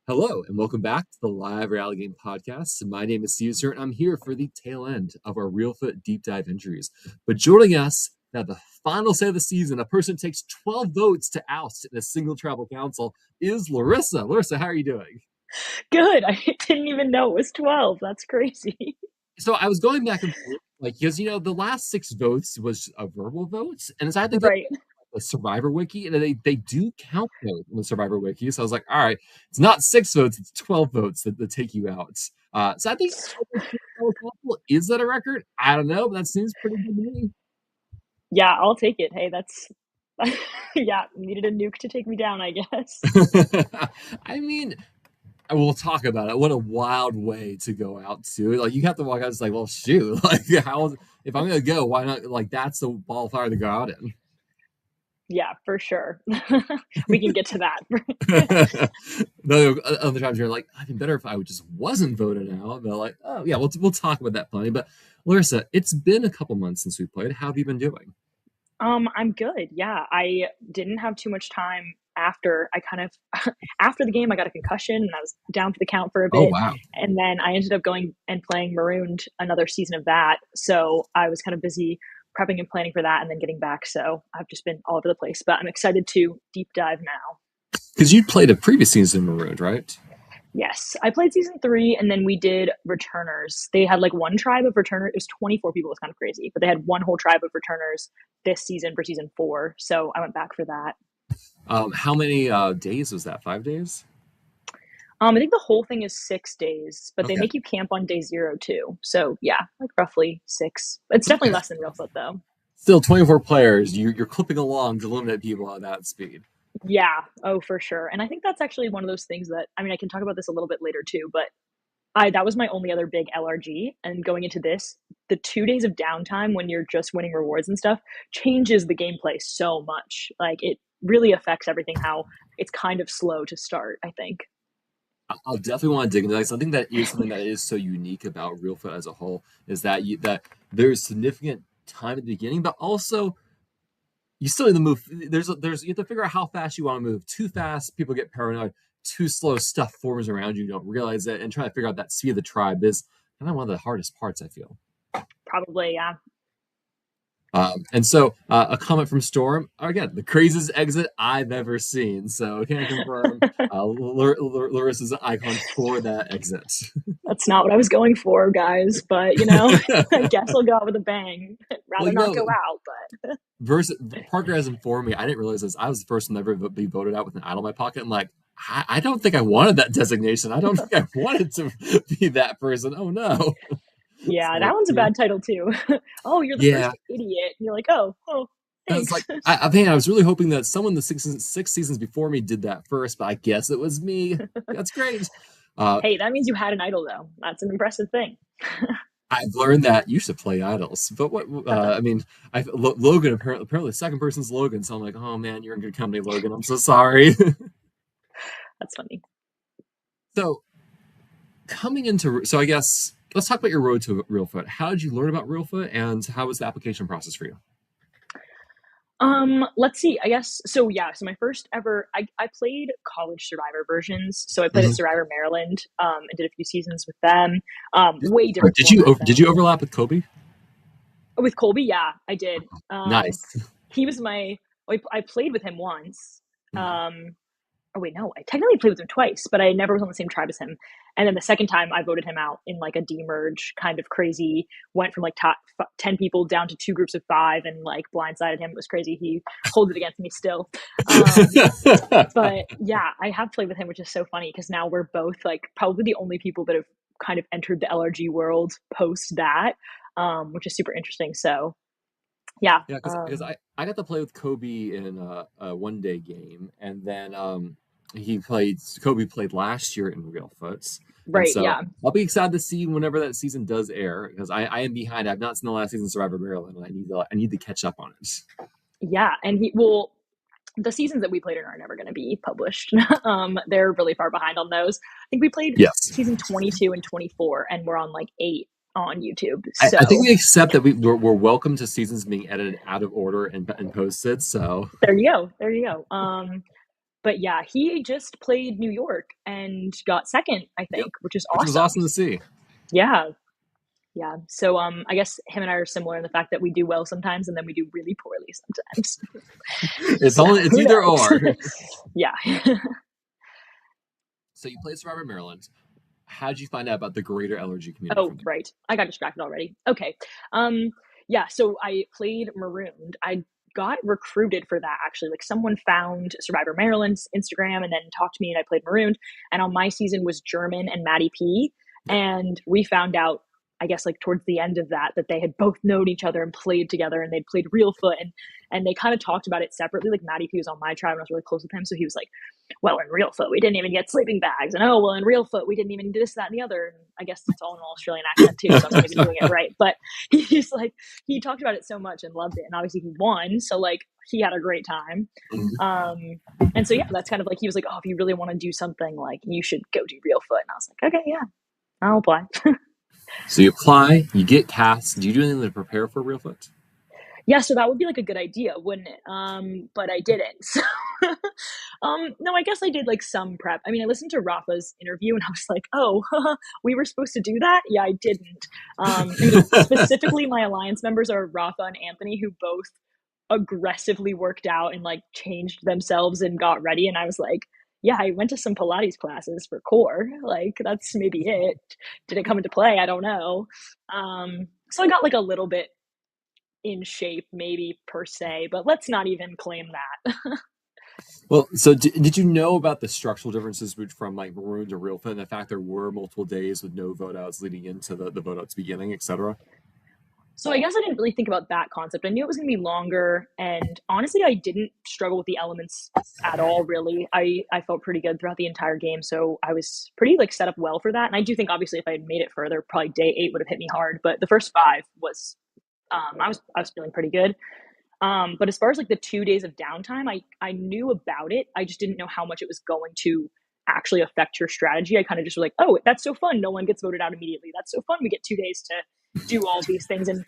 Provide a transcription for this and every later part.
Hello, and welcome back to the Live Reality Game Podcast. My name is Caesar, and I'm here for the tail end of our Reelfoot Deep Dive injuries. But joining us at the final say of the season, a person takes 12 votes to oust in a single tribal council, is Larissa. Larissa, how are you doing? Good. I didn't even know it was 12. That's crazy. So I was going back and forth, because the last 6 votes was a verbal votes, and so I had to go Right. the Survivor Wiki, and they do count those in the Survivor Wiki. So I was like, all right, it's not 6 votes, it's 12 votes that take you out. So I think is that a record? I don't know, but that seems pretty good to me. Yeah, I'll take it. Hey, that's yeah, needed a nuke to take me down, I guess. I mean, we'll talk about it. What a wild way to go out to. Like you have to walk out. It's like, well, shoot. Like how if I'm gonna go, why not? Like that's the ball of fire to go out in. Yeah, for sure. We can get to that. No, other times you're like, I'd be better if I just wasn't voted out. But like, oh yeah, we'll talk about that plenty. But Larissa, it's been a couple months since we played. How have you been doing? I'm good. Yeah, I didn't have too much time after I kind of after the game I got a concussion and I was down for the count for a Oh bit, wow. and then I ended up going and playing Marooned another season of that. So I was kind of busy prepping and planning for that and then getting back. So I've just been all over the place, but I'm excited to deep dive now. Because you played a previous season in Marooned, right? Yes, I played season three, and then we did returners. They had like one tribe of returners. It was 24 people. It was kind of crazy, but they had one whole tribe of returners this season for season four. So I went back for that. How many days was that? 5 days? I think the whole thing is 6 days, but they Okay. make you camp on day zero too. So yeah, like roughly six. It's definitely Okay. less than Reelfoot though. Still 24 players. You're clipping along to limit people at that speed. Yeah. Oh, for sure. And I think that's actually one of those things that I mean I can talk about this a little bit later too, but I that was my only other big LRG. And going into this, the 2 days of downtime when you're just winning rewards and stuff changes the gameplay so much. Like it really affects everything how it's kind of slow to start, I think. I'll definitely want to dig into that. Something that is something that is so unique about Reelfoot as a whole is that there's significant time at the beginning, but also you still need to move. There's you have to figure out how fast you want to move. Too fast, people get paranoid. Too slow, stuff forms around you. You don't realize it, and trying to figure out that speed of the tribe is kind of one of the hardest parts. I feel. Probably, yeah. And so a comment from Storm, again, the craziest exit I've ever seen. So can I confirm Larissa's icon for that exit? That's not what I was going for, guys, but I guess I'll go out with a bang. Well, Rather not go out, but versus Parker has informed me. I didn't realize this. I was the first one to ever be voted out with an idol in my pocket. I'm like, I don't think I wanted that designation. I don't think I wanted to be that person. Oh no. yeah, So, that one's a bad title too. Oh, you're the yeah, first idiot. And you're like, oh, I was thanks. like, I was really hoping that someone the six seasons before me did that first, but I guess it was me. That's great. Uh, Hey, that means you had an idol though. That's an impressive thing. I've learned that you should play idols, but what I mean, Logan apparently the second person's Logan, so I'm like, oh man, you're in good company, Logan. I'm so sorry. That's funny. So so I guess let's talk about your road to Reelfoot. How did you learn about Reelfoot, and how was the application process for you? Let's see. I guess so. Yeah. So my first ever, I played college Survivor versions. So I played at Mhm. Survivor Maryland. And did a few seasons with them. Did, Way different format did though. you overlap with Kobe? With Colby, yeah, I did. Nice. He was my. I played with him once. Mhm. Um, oh wait, no, I technically played with him twice, but I never was on the same tribe as him. And then the second time, I voted him out in like a demerge kind of crazy. Went from like top 10 people down to two groups of five, and like blindsided him. It was crazy. He holds it against me still. Um, but yeah, I have played with him, which is so funny because now we're both like probably the only people that have kind of entered the LRG world post that, which is super interesting. So yeah, Yeah, because I got to play with Kobe in a 1 day game, and then Kobe played last year in Reelfoot, and right, so yeah. I'll be excited to see whenever that season does air because I am behind. I've not seen the last season of Survivor Maryland, and I need to catch up on it. Yeah, and he well, the seasons that we played in are never going to be published. They're really far behind on those. I think we played Yes, season 22 and 24, and we're on like 8 on YouTube. I think So we accept that we're welcome to seasons being edited out of order and posted. So there you go. There you go. but yeah, he just played New York and got second, I Yep, think, which is which was awesome. awesome to see. Yeah. Yeah. So I guess him and I are similar in the fact that we do well sometimes and then we do really poorly sometimes. It's So only it's who either knows? or. Yeah. So you played Survivor Maryland. How did you find out about the greater LRG community Oh, from there? right. I got distracted already. Okay. Yeah, so I played Marooned. I got recruited for that actually. Like someone found Survivor Maryland's Instagram and then talked to me and I played Marooned. And on my season was German and Maddie P. Yep. And we found out, I guess like towards the end of that they had both known each other and played together and they'd played Reelfoot and they kind of talked about it separately. Like Maddie P was on my tribe and I was really close with him. So he was like, well, in Reelfoot, we didn't even get sleeping bags. And oh, well, in Reelfoot, we didn't even do this, that, and the other. And I guess it's all in an Australian accent too, so I'm not even doing it right. But he's like, he talked about it so much and loved it. And obviously he won. So like he had a great time. Mhm. And so yeah, that's kind of like he was like, oh, if you really want to do something, like you should go do Reelfoot. And I was like, okay, yeah, I'll apply. So you apply, you get cast. Do you do anything to prepare for Reelfoot? Yeah, so that would be like a good idea, wouldn't it? But I didn't. So, no, I guess I did like some prep. I mean, I listened to Rafa's interview and I was like, oh, we were supposed to do that? Yeah, I didn't. I mean, specifically, my alliance members are Rafa and Anthony, who both aggressively worked out and like changed themselves and got ready. And I was like, yeah, I went to some Pilates classes for core. Like, that's maybe it. Did it come into play? I don't know. So I got like a little bit in shape, maybe per se, but let's not even claim that. Well, so did you know about the structural differences from like Maroon to Reelfoot and the fact there were multiple days with no vote outs leading into the vote outs beginning, etc.? So I guess I didn't really think about that concept. I knew it was going to be longer, and honestly, I didn't struggle with the elements at all. Really, I felt pretty good throughout the entire game, so I was pretty like set up well for that. And I do think obviously if I had made it further, probably day 8 would have hit me hard. But the first 5 was I was feeling pretty good. But as far as like the 2 days of downtime, I knew about it. I just didn't know how much it was going to actually affect your strategy. I kind of just was like, oh, that's so fun. No one gets voted out immediately. That's so fun. We get 2 days to do all these things and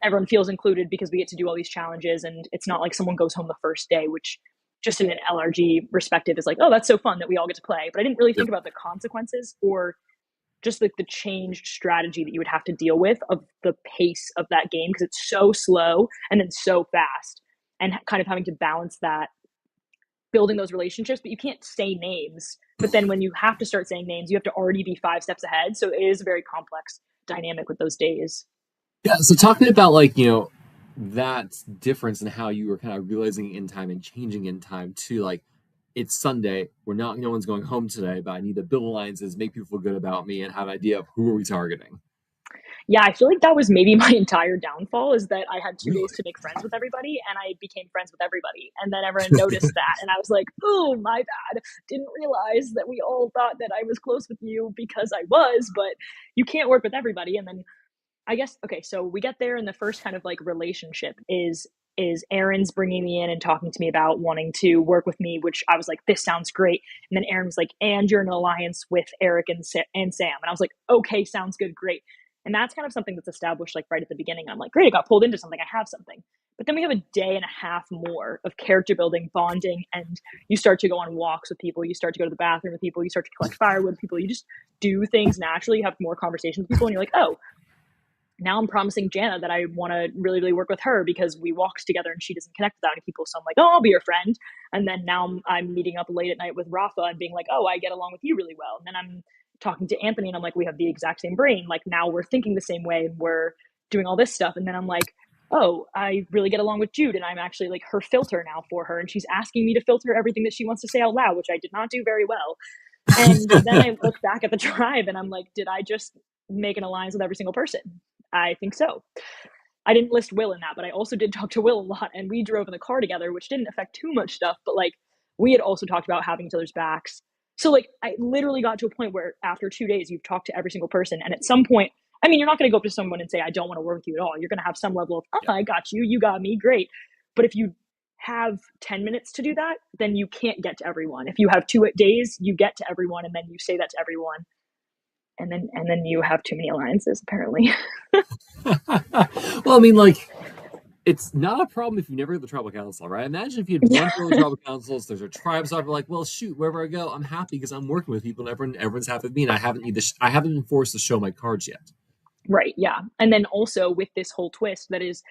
everyone feels included because we get to do all these challenges. And it's not like someone goes home the first day, which just in an LRG perspective is like, oh, that's so fun that we all get to play. But I didn't really Yep. think about the consequences or just like the changed strategy that you would have to deal with of the pace of that game because it's so slow and then so fast and kind of having to balance that building those relationships, but you can't say names. But then when you have to start saying names, you have to already be 5 steps ahead. So it is a very complex dynamic with those days. Yeah. So talking about like that difference in how you were kind of realizing in time and changing in time to like it's Sunday. No one's going home today, but I need to build alliances, make people feel good about me, and have an idea of who are we targeting. Yeah, I feel like that was maybe my entire downfall is that I had 2 days Really? to make friends with everybody and I became friends with everybody. And then everyone noticed that. And I was like, oh, my bad. Didn't realize that we all thought that I was close with you because I was, but you can't work with everybody. And then I guess, okay, so we get there and the first kind of like relationship is Aaron's bringing me in and talking to me about wanting to work with me, which I was like, this sounds great. And then Aaron was like, and you're in an alliance with Eric and Sam. And I was like, okay, sounds good, great. And that's kind of something that's established like right at the beginning. I'm like, great, I got pulled into something. I have something. But then we have a day and a half more of character building, bonding, and you start to go on walks with people. You start to go to the bathroom with people. You start to collect firewood with people. You just do things naturally. You have more conversations with people, and you're like, oh, now I'm promising Jana that I want to really, really work with her because we walked together and she doesn't connect with that many people. So I'm like, oh, I'll be your friend. And then now I'm meeting up late at night with Rafa and being like, oh, I get along with you really well. And then I'm talking to Anthony and I'm like, we have the exact same brain. Like now we're thinking the same way and we're doing all this stuff. And then I'm like, oh, I really get along with Jude and I'm actually like her filter now for her. And she's asking me to filter everything that she wants to say out loud, which I did not do very well. And then I look back at the tribe and I'm like, did I just make an alliance with every single person? I think so. I didn't list Will in that, but I also did talk to Will a lot and we drove in the car together, which didn't affect too much stuff, but like we had also talked about having each other's backs. So like I literally got to a point where after 2 days you've talked to every single person and at some point, I mean, you're not going to go up to someone and say, I don't want to work with you at all. You're going to have some level of, oh, Yeah. I got you. You got me. Great. But if you have 10 minutes to do that, then you can't get to everyone. If you have 2 days, you get to everyone and then you say that to everyone. And then you have too many alliances, apparently. Well, I mean, like it's not a problem if you never get the tribal council, right? Imagine if you had one for the tribal councils, there's a tribe, so I'd be like, well, shoot, wherever I go, I'm happy because I'm working with people and everyone's happy with me, and I haven't been forced to show my cards yet. Right, yeah. And then also with this whole twist that is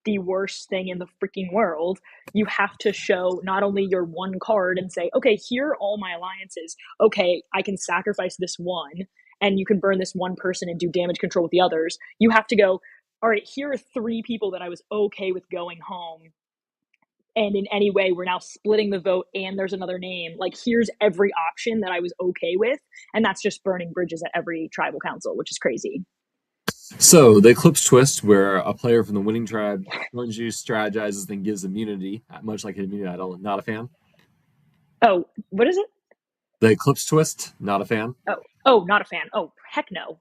the worst thing in the freaking world, you have to show not only your one card and say, okay, here are all my alliances. Okay, I can sacrifice this one, and you can burn this one person and do damage control with the others. You have to go, all right, here are 3 people that I was okay with going home. And in any way, we're now splitting the vote, and there's another name. Like, here's every option that I was okay with. And that's just burning bridges at every tribal council, which is crazy. So the Eclipse twist, where a player from the winning tribe runs you, strategizes, then gives immunity, much like an immunity idol. Not a fan. Oh, what is it? The Eclipse twist, not a fan. Oh, not a fan. Oh, heck no.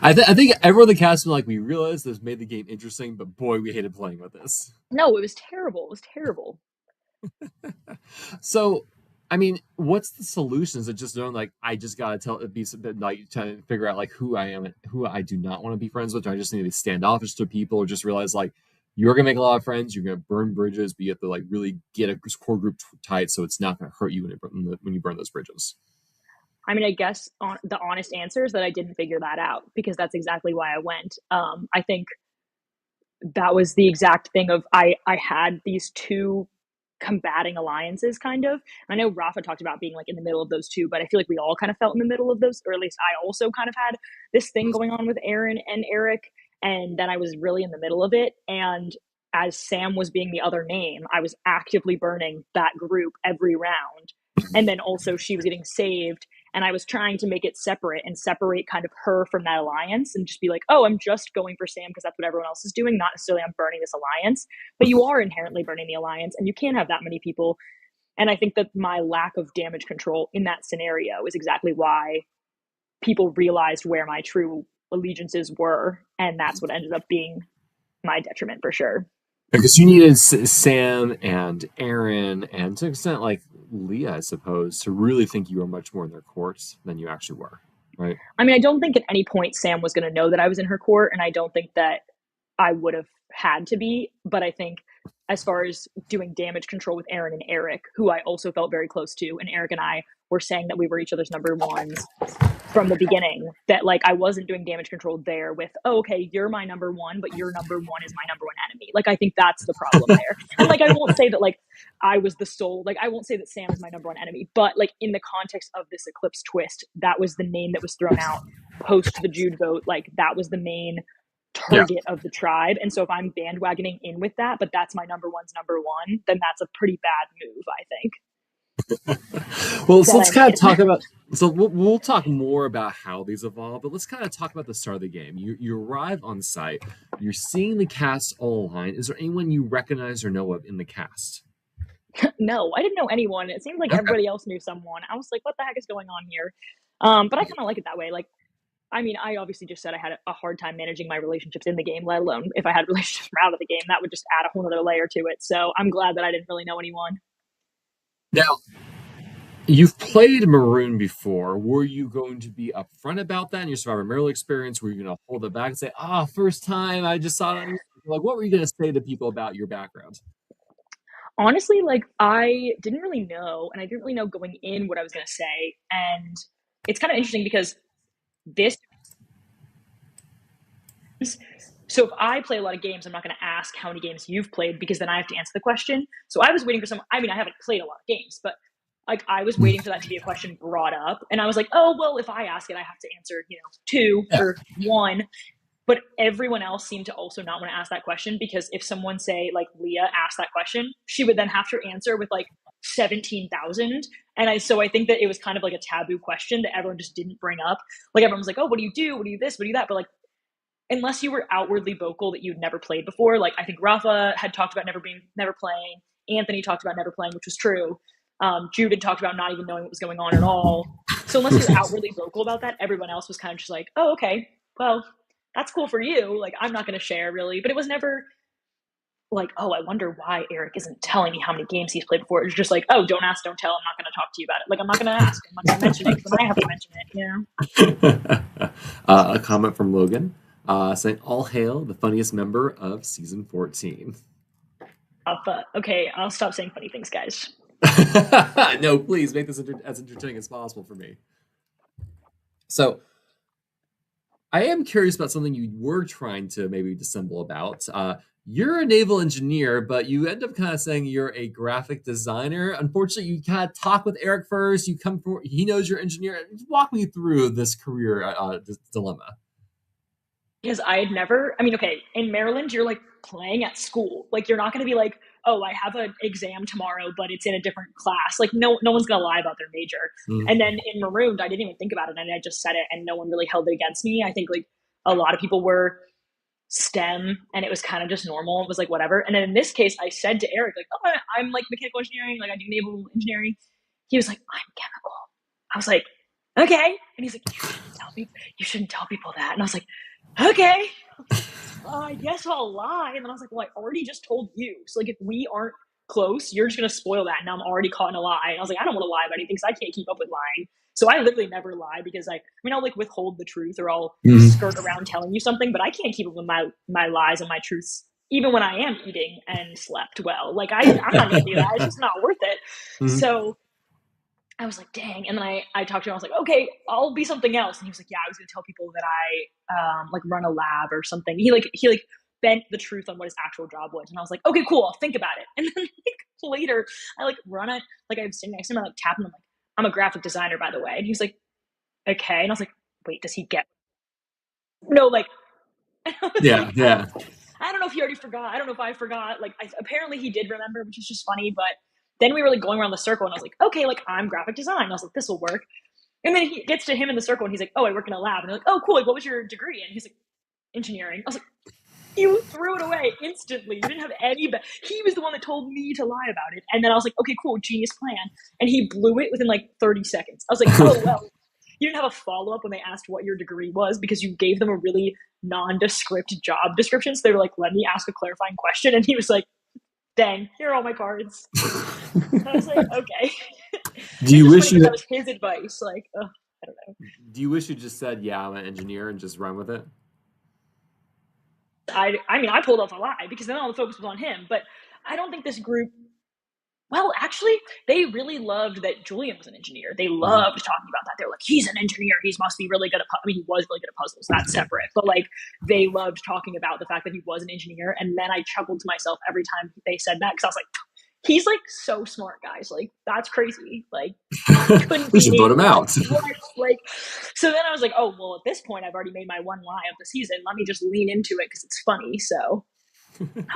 I think everyone in the cast was like, we realized this made the game interesting, but boy, we hated playing with this. No, it was terrible. It was terrible. So, I mean, what's the solution? Is it just knowing, like, I just gotta be like trying to figure out like who I am and who I do not want to be friends with? Or I just need to be standoffish to people, or just realize like you're gonna make a lot of friends, you're gonna burn bridges, but you have to like really get a core group tight so it's not gonna hurt you when you burn those bridges. I mean, I guess the honest answer is that I didn't figure that out because that's exactly why I went. I think that was the exact thing of I had these two combating alliances kind of. I know Rafa talked about being like in the middle of those two, but I feel like we all kind of felt in the middle of those, or at least I also kind of had this thing going on with Aaron and Eric, and then I was really in the middle of it. And as Sam was being the other name, I was actively burning that group every round. And then also she was getting saved, and I was trying to make it separate and separate kind of her from that alliance and just be like, oh, I'm just going for Sam because that's what everyone else is doing, not necessarily I'm burning this alliance. But you are inherently burning the alliance, and you can't have that many people. And I think that my lack of damage control in that scenario is exactly why people realized where my true allegiances were, and that's what ended up being my detriment for sure. Because you needed Sam and Aaron, and to an extent, like Leah, I suppose, to really think you were much more in their courts than you actually were, right? I mean, I don't think at any point Sam was going to know that I was in her court, and I don't think that I would have had to be. But I think as far as doing damage control with Aaron and Eric, who I also felt very close to, and Eric and I were saying that we were each other's number ones from the beginning, that like I wasn't doing damage control there with, oh, okay, you're my number one, but your number one is my number one enemy. Like, I think that's the problem there. And like, I won't say that like I was the sole, like, I won't say that Sam is my number one enemy, but like in the context of this Eclipse twist, that was the name that was thrown out post the Jude vote. Like, that was the main target of the tribe. And so if I'm bandwagoning in with that, but that's my number one's number one, then that's a pretty bad move, I think. Well, so let's kind of talk about. So we'll talk more about how these evolve, but let's kind of talk about the start of the game. You arrive on site. You're seeing the cast all align. Is there anyone you recognize or know of in the cast? No, I didn't know anyone. It seemed like everybody else knew someone. I was like, what the heck is going on here? But I kind of like it that way. Like, I mean, I obviously just said I had a hard time managing my relationships in the game, let alone if I had relationships from out of the game, that would just add a whole other layer to it. So I'm glad that I didn't really know anyone. Now, you've played Maroon before. Were you going to be upfront about that in your Survivor Maryland experience? Were you going to hold it back and say, first time I just saw that? Like, what were you going to say to people about your background? Honestly, like, I didn't really know, and I didn't really know going in what I was going to say. And it's kind of interesting because this. So if I play a lot of games, I'm not going to ask how many games you've played because then I have to answer the question. So I was waiting for I mean, I haven't played a lot of games, but like I was waiting for that to be a question brought up. And I was like, oh, well, if I ask it, I have to answer, 2 or 1. But everyone else seemed to also not want to ask that question because if someone, say, like Leah asked that question, she would then have to answer with like 17,000. And so I think that it was kind of like a taboo question that everyone just didn't bring up. Like everyone was like, oh, what do you do? What do you this? What do you that? But like, unless you were outwardly vocal that you'd never played before, like I think Rafa had talked about never playing. Anthony talked about never playing, which was true. Jude had talked about not even knowing what was going on at all. So unless you're outwardly vocal about that, everyone else was kind of just like, oh, okay, well, that's cool for you. Like, I'm not going to share really, but it was never like, oh, I wonder why Eric isn't telling me how many games he's played before. It was just like, oh, don't ask, don't tell. I'm not going to talk to you about it. Like, I'm not going to ask. I'm not going to mention it because I have to mention it, A comment from Logan. saying all hail the funniest member of season 14. But okay, I'll stop saying funny things, guys. No, please make this as entertaining as possible for me. So, I am curious about something you were trying to maybe dissemble about. You're a naval engineer, but you end up kind of saying you're a graphic designer. Unfortunately, you kind of talk with Eric first. You come for he knows you're an engineer. Walk me through this career this dilemma. Because I had never, I mean, okay, in Maryland, you're like playing at school. Like, you're not going to be like, oh, I have an exam tomorrow, but it's in a different class. Like, no one's going to lie about their major. Mm. And then in Marooned, I didn't even think about it. And I just said it, and no one really held it against me. I think like a lot of people were STEM, and it was kind of just normal. It was like, whatever. And then in this case, I said to Eric, like, oh, I'm like mechanical engineering. Like, I do naval engineering. He was like, I'm chemical. I was like, okay. And he's like, you shouldn't tell people that. And I was like, okay, I guess I'll lie. And then I was like, well, I already just told you. So like, if we aren't close, you're just gonna spoil that. Now I'm already caught in a lie. And I was like, I don't want to lie about anything because I can't keep up with lying. So I literally never lie because I mean, I'll like withhold the truth or I'll skirt around telling you something, but I can't keep up with my lies and my truths even when I am eating and slept well. Like I'm not gonna do that. It's just not worth it. Mhm. So I was like, dang. And then I talked to him. I was like, okay, I'll be something else. And he was like, yeah, I was going to tell people that I like run a lab or something. He bent the truth on what his actual job was. And I was like, okay, cool. I'll think about it. And then like later I like run it. Like I was sitting next to him. I like tap him. I'm like, I'm a graphic designer, by the way. And he was like, okay. And I was like, wait, does he get, no, like, I was Yeah, like, yeah. I don't know if he already forgot. I don't know if I forgot. Like, apparently he did remember, which is just funny. But then we were like going around the circle, and I was like, okay, like I'm graphic design. And I was like, this will work. And then he gets to him in the circle, and he's like, oh, I work in a lab. And they're like, oh, cool. Like, what was your degree? And he's like, engineering. I was like, you threw it away instantly. You didn't have any. He was the one that told me to lie about it. And then I was like, okay, cool, genius plan. And he blew it within like 30 seconds. I was like, oh well. You didn't have a follow up when they asked what your degree was because you gave them a really nondescript job description. So they were like, let me ask a clarifying question. And he was like, dang, here are all my cards. And I was like, okay. Do It's you just wish funny because you that was his advice. Like, I don't know. do you wish you just said, yeah, I'm an engineer and just run with it? I mean, I pulled off a lie because then all the focus was on him. But I don't think this group. Well, actually, they really loved that Julian was an engineer. They Mhm. loved talking about that. They're like, he's an engineer. He must be really good at. I mean, he was really good at puzzles. That's separate. But like, they loved talking about the fact that he was an engineer. And then I chuckled to myself every time they said that because I was like, he's like so smart, guys. Like that's crazy. Like couldn't We be should vote him anyone. out. What? Like, so then I was like, oh well, at this point, I've already made my one lie of the season. Let me just lean into it because it's funny. So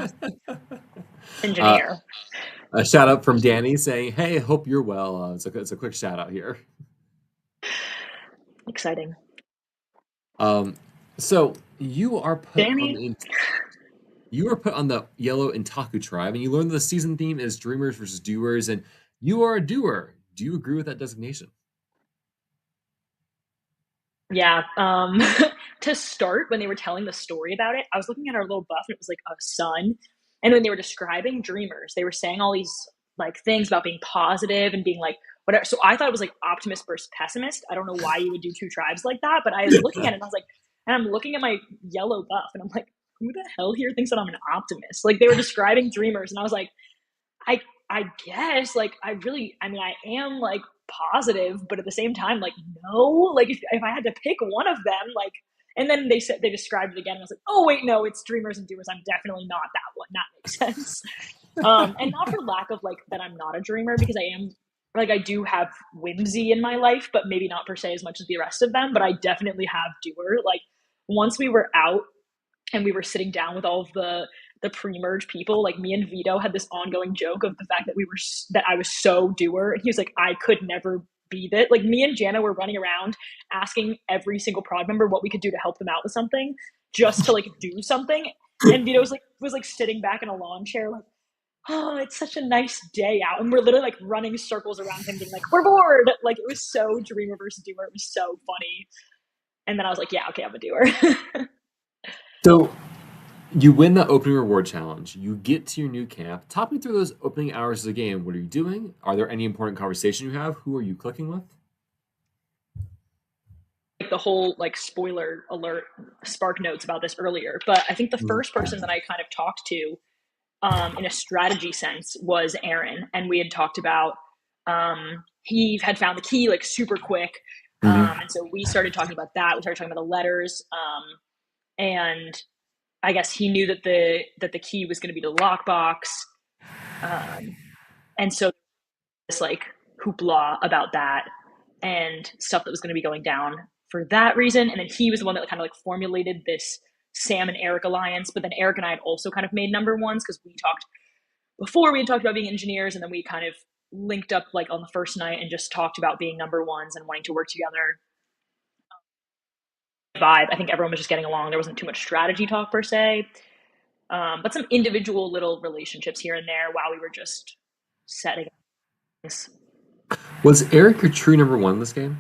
uh, engineer. a shout out from Danny saying, "Hey, hope you're well." It's a quick shout out here. Exciting. Um, so you are put on Danny. the you are put on the yellow Intaku tribe, and you learn the season theme is dreamers versus doers, and you are a doer. Do you agree with that designation? Yeah. To start, when they were telling the story about it, I was looking at our little buff and it was like a sun. And when they were describing dreamers, they were saying all these like things about being positive and being like whatever. So I thought it was like optimist versus pessimist. I don't know why you would do two tribes like that, but I was looking at it and I was like, and I'm looking at my yellow buff and I'm like, who the hell here thinks that I'm an optimist? Like they were describing dreamers and I was like, I I guess like I mean I am like positive, but at the same time like no, like if I had to pick one of them like and then they described it again and I was like, oh wait, no, it's dreamers and doers. I'm definitely not that one. That makes sense. And not for lack of like that I'm not a dreamer because I am like I do have whimsy in my life, but maybe not per se as much as the rest of them. But I definitely have doer. Like once we were out and we were sitting down with all of the pre-merge people, like me and Vito had this ongoing joke of the fact that that I was so doer and he was like I could never be that. Like me and Jana were running around asking every single prod member what we could do to help them out with something just to like do something, and Vito was like sitting back in a lawn chair like, oh, it's such a nice day out, and we're literally like running circles around him being like we're bored. Like it was so dreamer versus doer. It was so funny. And then I was like, yeah, okay, I'm a doer. So you win the opening reward challenge. You get to your new camp. Talk me through those opening hours of the game. What are you doing? Are there any important conversations you have? Who are you clicking with? like the whole like spoiler alert spark notes about this earlier, but I think the first person that I kind of talked to in a strategy sense was Aaron, and we had talked about he had found the key like super quick, Mm-hmm. and so we started talking about that. We started talking about the letters, and I guess he knew that the key was going to be the lockbox, and so this like hoopla about that and stuff that was going to be going down for that reason. And then he was the one that kind of like formulated this Sam and Eric alliance. But then Eric and I had also kind of made number ones because we talked before, we had talked about being engineers, and then we kind of linked up like on the first night and just talked about being number ones and wanting to work together. Vibe. I think everyone was just getting along. There wasn't too much strategy talk per se, but some individual little relationships here and there while we were just setting things. Was Eric your true number one in this game?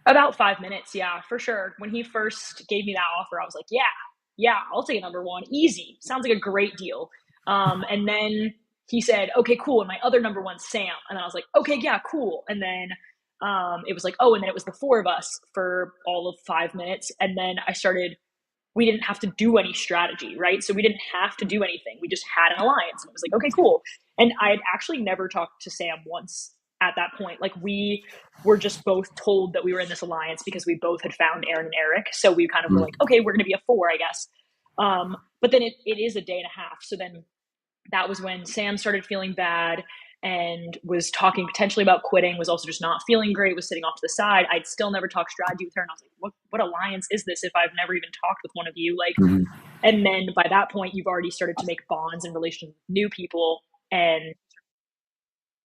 About 5 minutes, yeah, for sure. When he first gave me that offer, I was like, yeah, I'll take a number one. Easy. Sounds like a great deal. And then he said, okay, cool. And my other number one's Sam. And I was like, okay, yeah, cool. And then it was like, oh, and then it was the four of us for all of 5 minutes. And then we didn't have to do any strategy, right? So we didn't have to do anything. We just had an alliance. And it was like, okay, cool. And I had actually never talked to Sam once at that point. Like we were just both told that we were in this alliance because we both had found Aaron and Eric. So we kind of were like, okay, we're going to be a four, I guess. But then it is a day and a half. So then that was when Sam started feeling bad and was talking potentially about quitting, was also just not feeling great, was sitting off to the side. I'd still never talked strategy with her. And I was like, what alliance is this if I've never even talked with one of you? Like, Mm-hmm. and then by that point, you've already started to make bonds and relations with new people. And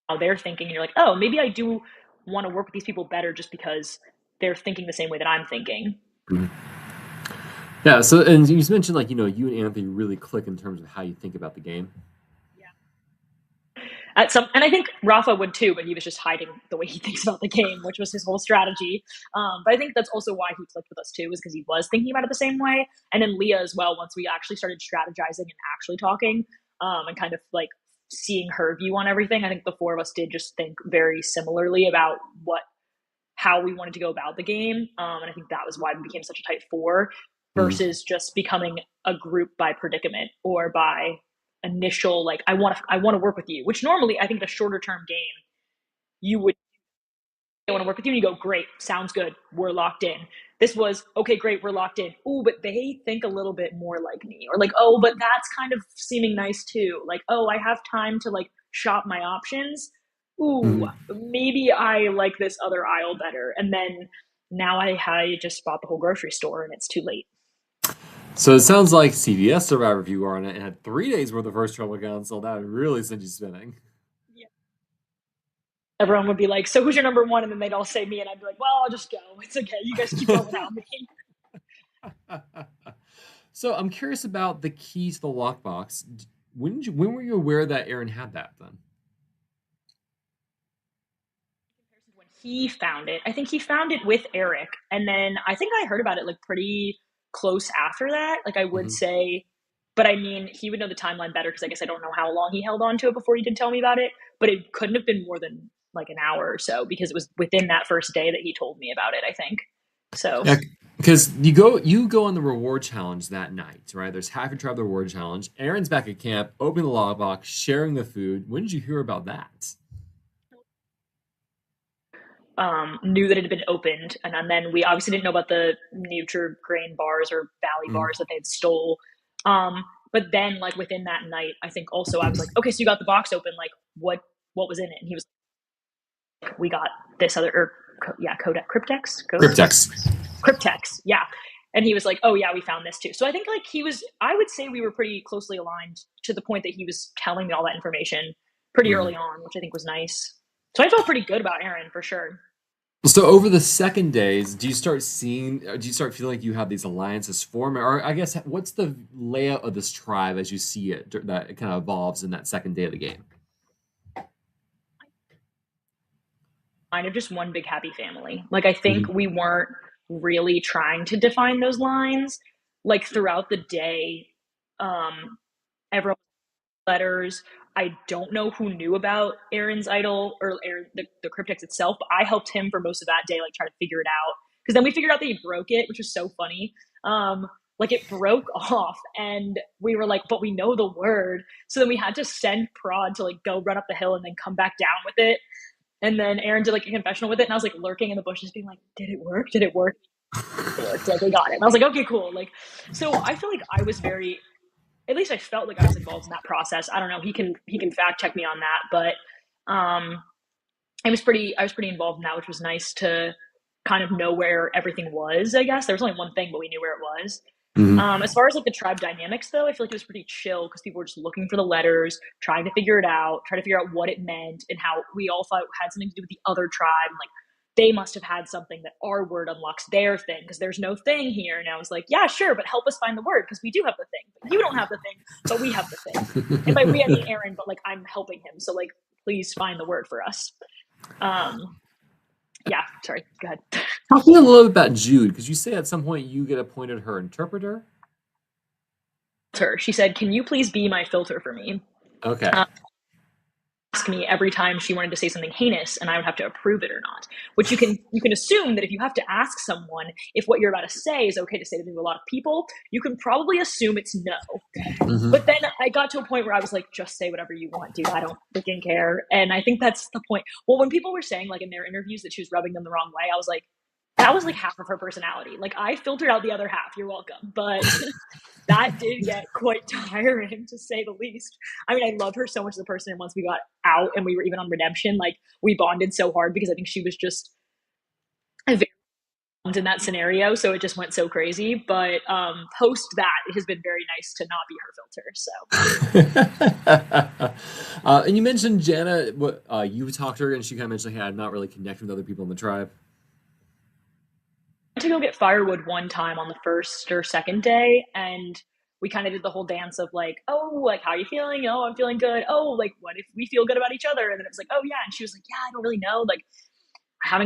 how they're thinking, and you're like, oh, maybe I do want to work with these people better just because they're thinking the same way that I'm thinking. Mm-hmm. Yeah. So, and you mentioned like you and Anthony really click in terms of how you think about the game. And I think Rafa would too, but he was just hiding the way he thinks about the game, which was his whole strategy. But I think that's also why he clicked with us too, is because he was thinking about it the same way. And then Leah as well, once we actually started strategizing and actually talking, and kind of like seeing her view on everything, I think the four of us did just think very similarly about how we wanted to go about the game. And I think that was why we became such a tight four Mm-hmm. versus just becoming a group by predicament or by initial like I want to work with you, which normally I think the shorter term game you would want to work with you and you go, great, sounds good, we're locked in. This was okay, great, we're locked in. Oh, but they think a little bit more like me, or like, oh, but that's kind of seeming nice too. Like, oh, I have time to like shop my options. Ooh, Mm-hmm. maybe I like this other aisle better. And then now I just bought the whole grocery store and it's too late. So it sounds like CVS Survivor review on it and had 3 days worth of first trouble accounts, so that would really send you spinning. Yeah. Everyone would be like, so who's your number one? And then they'd all say me, and I'd be like, well, I'll just go. It's okay. You guys keep going without me. So I'm curious about the keys to the lockbox. When were you aware that Aaron had that then? When he found it, I think he found it with Eric. And then I think I heard about it like pretty close after that. Like I would Mm-hmm. say, but I mean, he would know the timeline better because I guess I don't know how long he held on to it before he did tell me about it. But it couldn't have been more than like an hour or so because it was within that first day that he told me about it, I think. So Yeah, because you go on the reward challenge that night, right? There's half your tribe the reward challenge. Aaron's back at camp, opening the lockbox, sharing the food. When did you hear about that? knew that it had been opened, and then we obviously didn't know about the Grain bars or Valley Mm, bars that they had stole. But then, like within that night, I think also I was like, okay, so you got the box open, like what was in it? And he was like, we got this other, or yeah, Kodak Cryptex. Cryptex, yeah. And he was like, oh yeah, we found this too. So I think like I would say we were pretty closely aligned to the point that he was telling me all that information pretty Mm. early on, which I think was nice. So I felt pretty good about Aaron for sure. So over the second days, do you start feeling like you have these alliances form, or I guess what's the layout of this tribe as you see it that it kind of evolves in that second day of the game? Kind of just one big happy family. Like I think Mhm. we weren't really trying to define those lines. Like throughout the day, everyone letters. I don't know who knew about Aaron's idol or Aaron, the cryptex itself, but I helped him for most of that day, like try to figure it out. Because then we figured out that he broke it, which was so funny. Like it broke off, and we were like, but we know the word. So then we had to send Prod to like go run up the hill and then come back down with it. And then Aaron did like a confessional with it, and I was like lurking in the bushes, being like, "Did it work? Did it work? It worked. Like we got it." And I was like, "Okay, cool." Like, so I feel like I was very, at least I felt like I was involved in that process. I don't know. He can fact check me on that, but I was pretty involved in that, which was nice to kind of know where everything was. I guess there was only one thing, but we knew where it was. Mhm. As far as like the tribe dynamics, though, I feel like it was pretty chill because people were just looking for the letters, trying to figure it out, trying to figure out what it meant, and how we all thought it had something to do with the other tribe. And like they must have had something that our word unlocks their thing because there's no thing here. And I was like, yeah, sure, but help us find the word because we do have the thing, but you don't have the thing, but we have the thing. And by we I mean Aaron, but like I'm helping him, so like please find the word for us. Yeah, sorry, go ahead. Talk to me a little bit about Jude, because you say at some point you get appointed her interpreter. Her, she said, can you please be my filter for me? Okay. Ask me every time she wanted to say something heinous, and I would have to approve it or not. Which you can assume that if you have to ask someone if what you're about to say is okay to say to a lot of people, you can probably assume it's no. Hmm. But then I got to a point where I was like, just say whatever you want, dude. I don't freaking care. And I think that's the point. Well, when people were saying like in their interviews that she was rubbing them the wrong way, I was like, that was like half of her personality. Like I filtered out the other half. You're welcome. But that did get quite tiring to say the least. I mean, I love her so much as a person. And once we got out and we were even on redemption, like we bonded so hard because I think she was just very in that scenario. So it just went so crazy. But post that, it has been very nice to not be her filter. So And you mentioned Jana. What you talked to her, and she kind of mentioned, "Hey, I'm not really connecting with other people in the tribe." to go get firewood one time on the first or second day, and we kind of did the whole dance of like, oh, like how are you feeling? Oh, I'm feeling good. Oh, like what if we feel good about each other? And then it was like, oh yeah, and she was like, yeah, I don't really know. Like I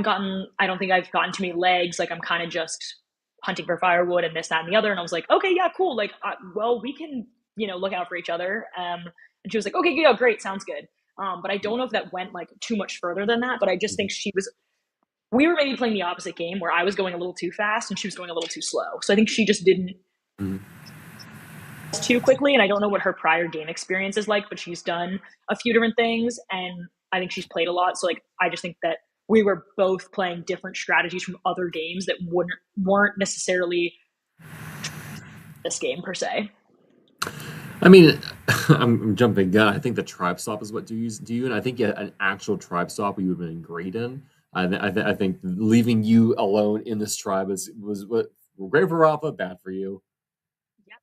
don't think I've gotten too many legs. Like I'm kind of just hunting for firewood and this, that, and the other. And I was like, okay, yeah, cool. Like, well, we can, look out for each other. And she was like, okay, yeah, great, sounds good. But I don't know if that went like too much further than that. But I just think we were maybe playing the opposite game where I was going a little too fast and she was going a little too slow. So I think she just didn't Mhm. too quickly. And I don't know what her prior game experience is like, but she's done a few different things and I think she's played a lot. So like, I just think that we were both playing different strategies from other games that weren't necessarily this game per se. I mean, I'm jumping gun. I think the tribe swap is what do you, and I think an actual tribe swap you would have been great in. I think leaving you alone in this tribe was what great for Rafa, bad for you. Yep.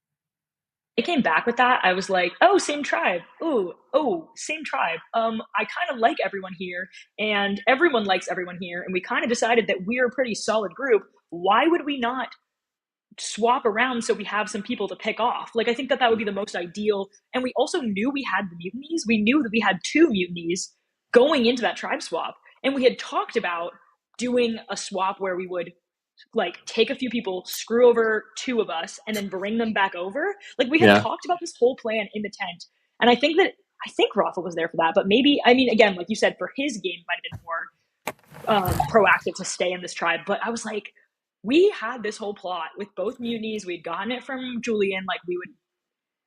It came back with that. I was like, oh, same tribe. Ooh, oh, same tribe. I kind of like everyone here, and everyone likes everyone here, and we kind of decided that we're a pretty solid group. Why would we not swap around so we have some people to pick off? Like, I think that would be the most ideal. And we also knew we had the mutinies. We knew that we had two mutinies going into that tribe swap. And we had talked about doing a swap where we would like take a few people, screw over two of us, and then bring them back over. Like we had Yeah. talked about this whole plan in the tent. And I think Rafa was there for that. But maybe, I mean, again, like you said, for his game might have been more proactive to stay in this tribe. But I was like, we had this whole plot with both mutinies. We'd gotten it from Julian. Like we would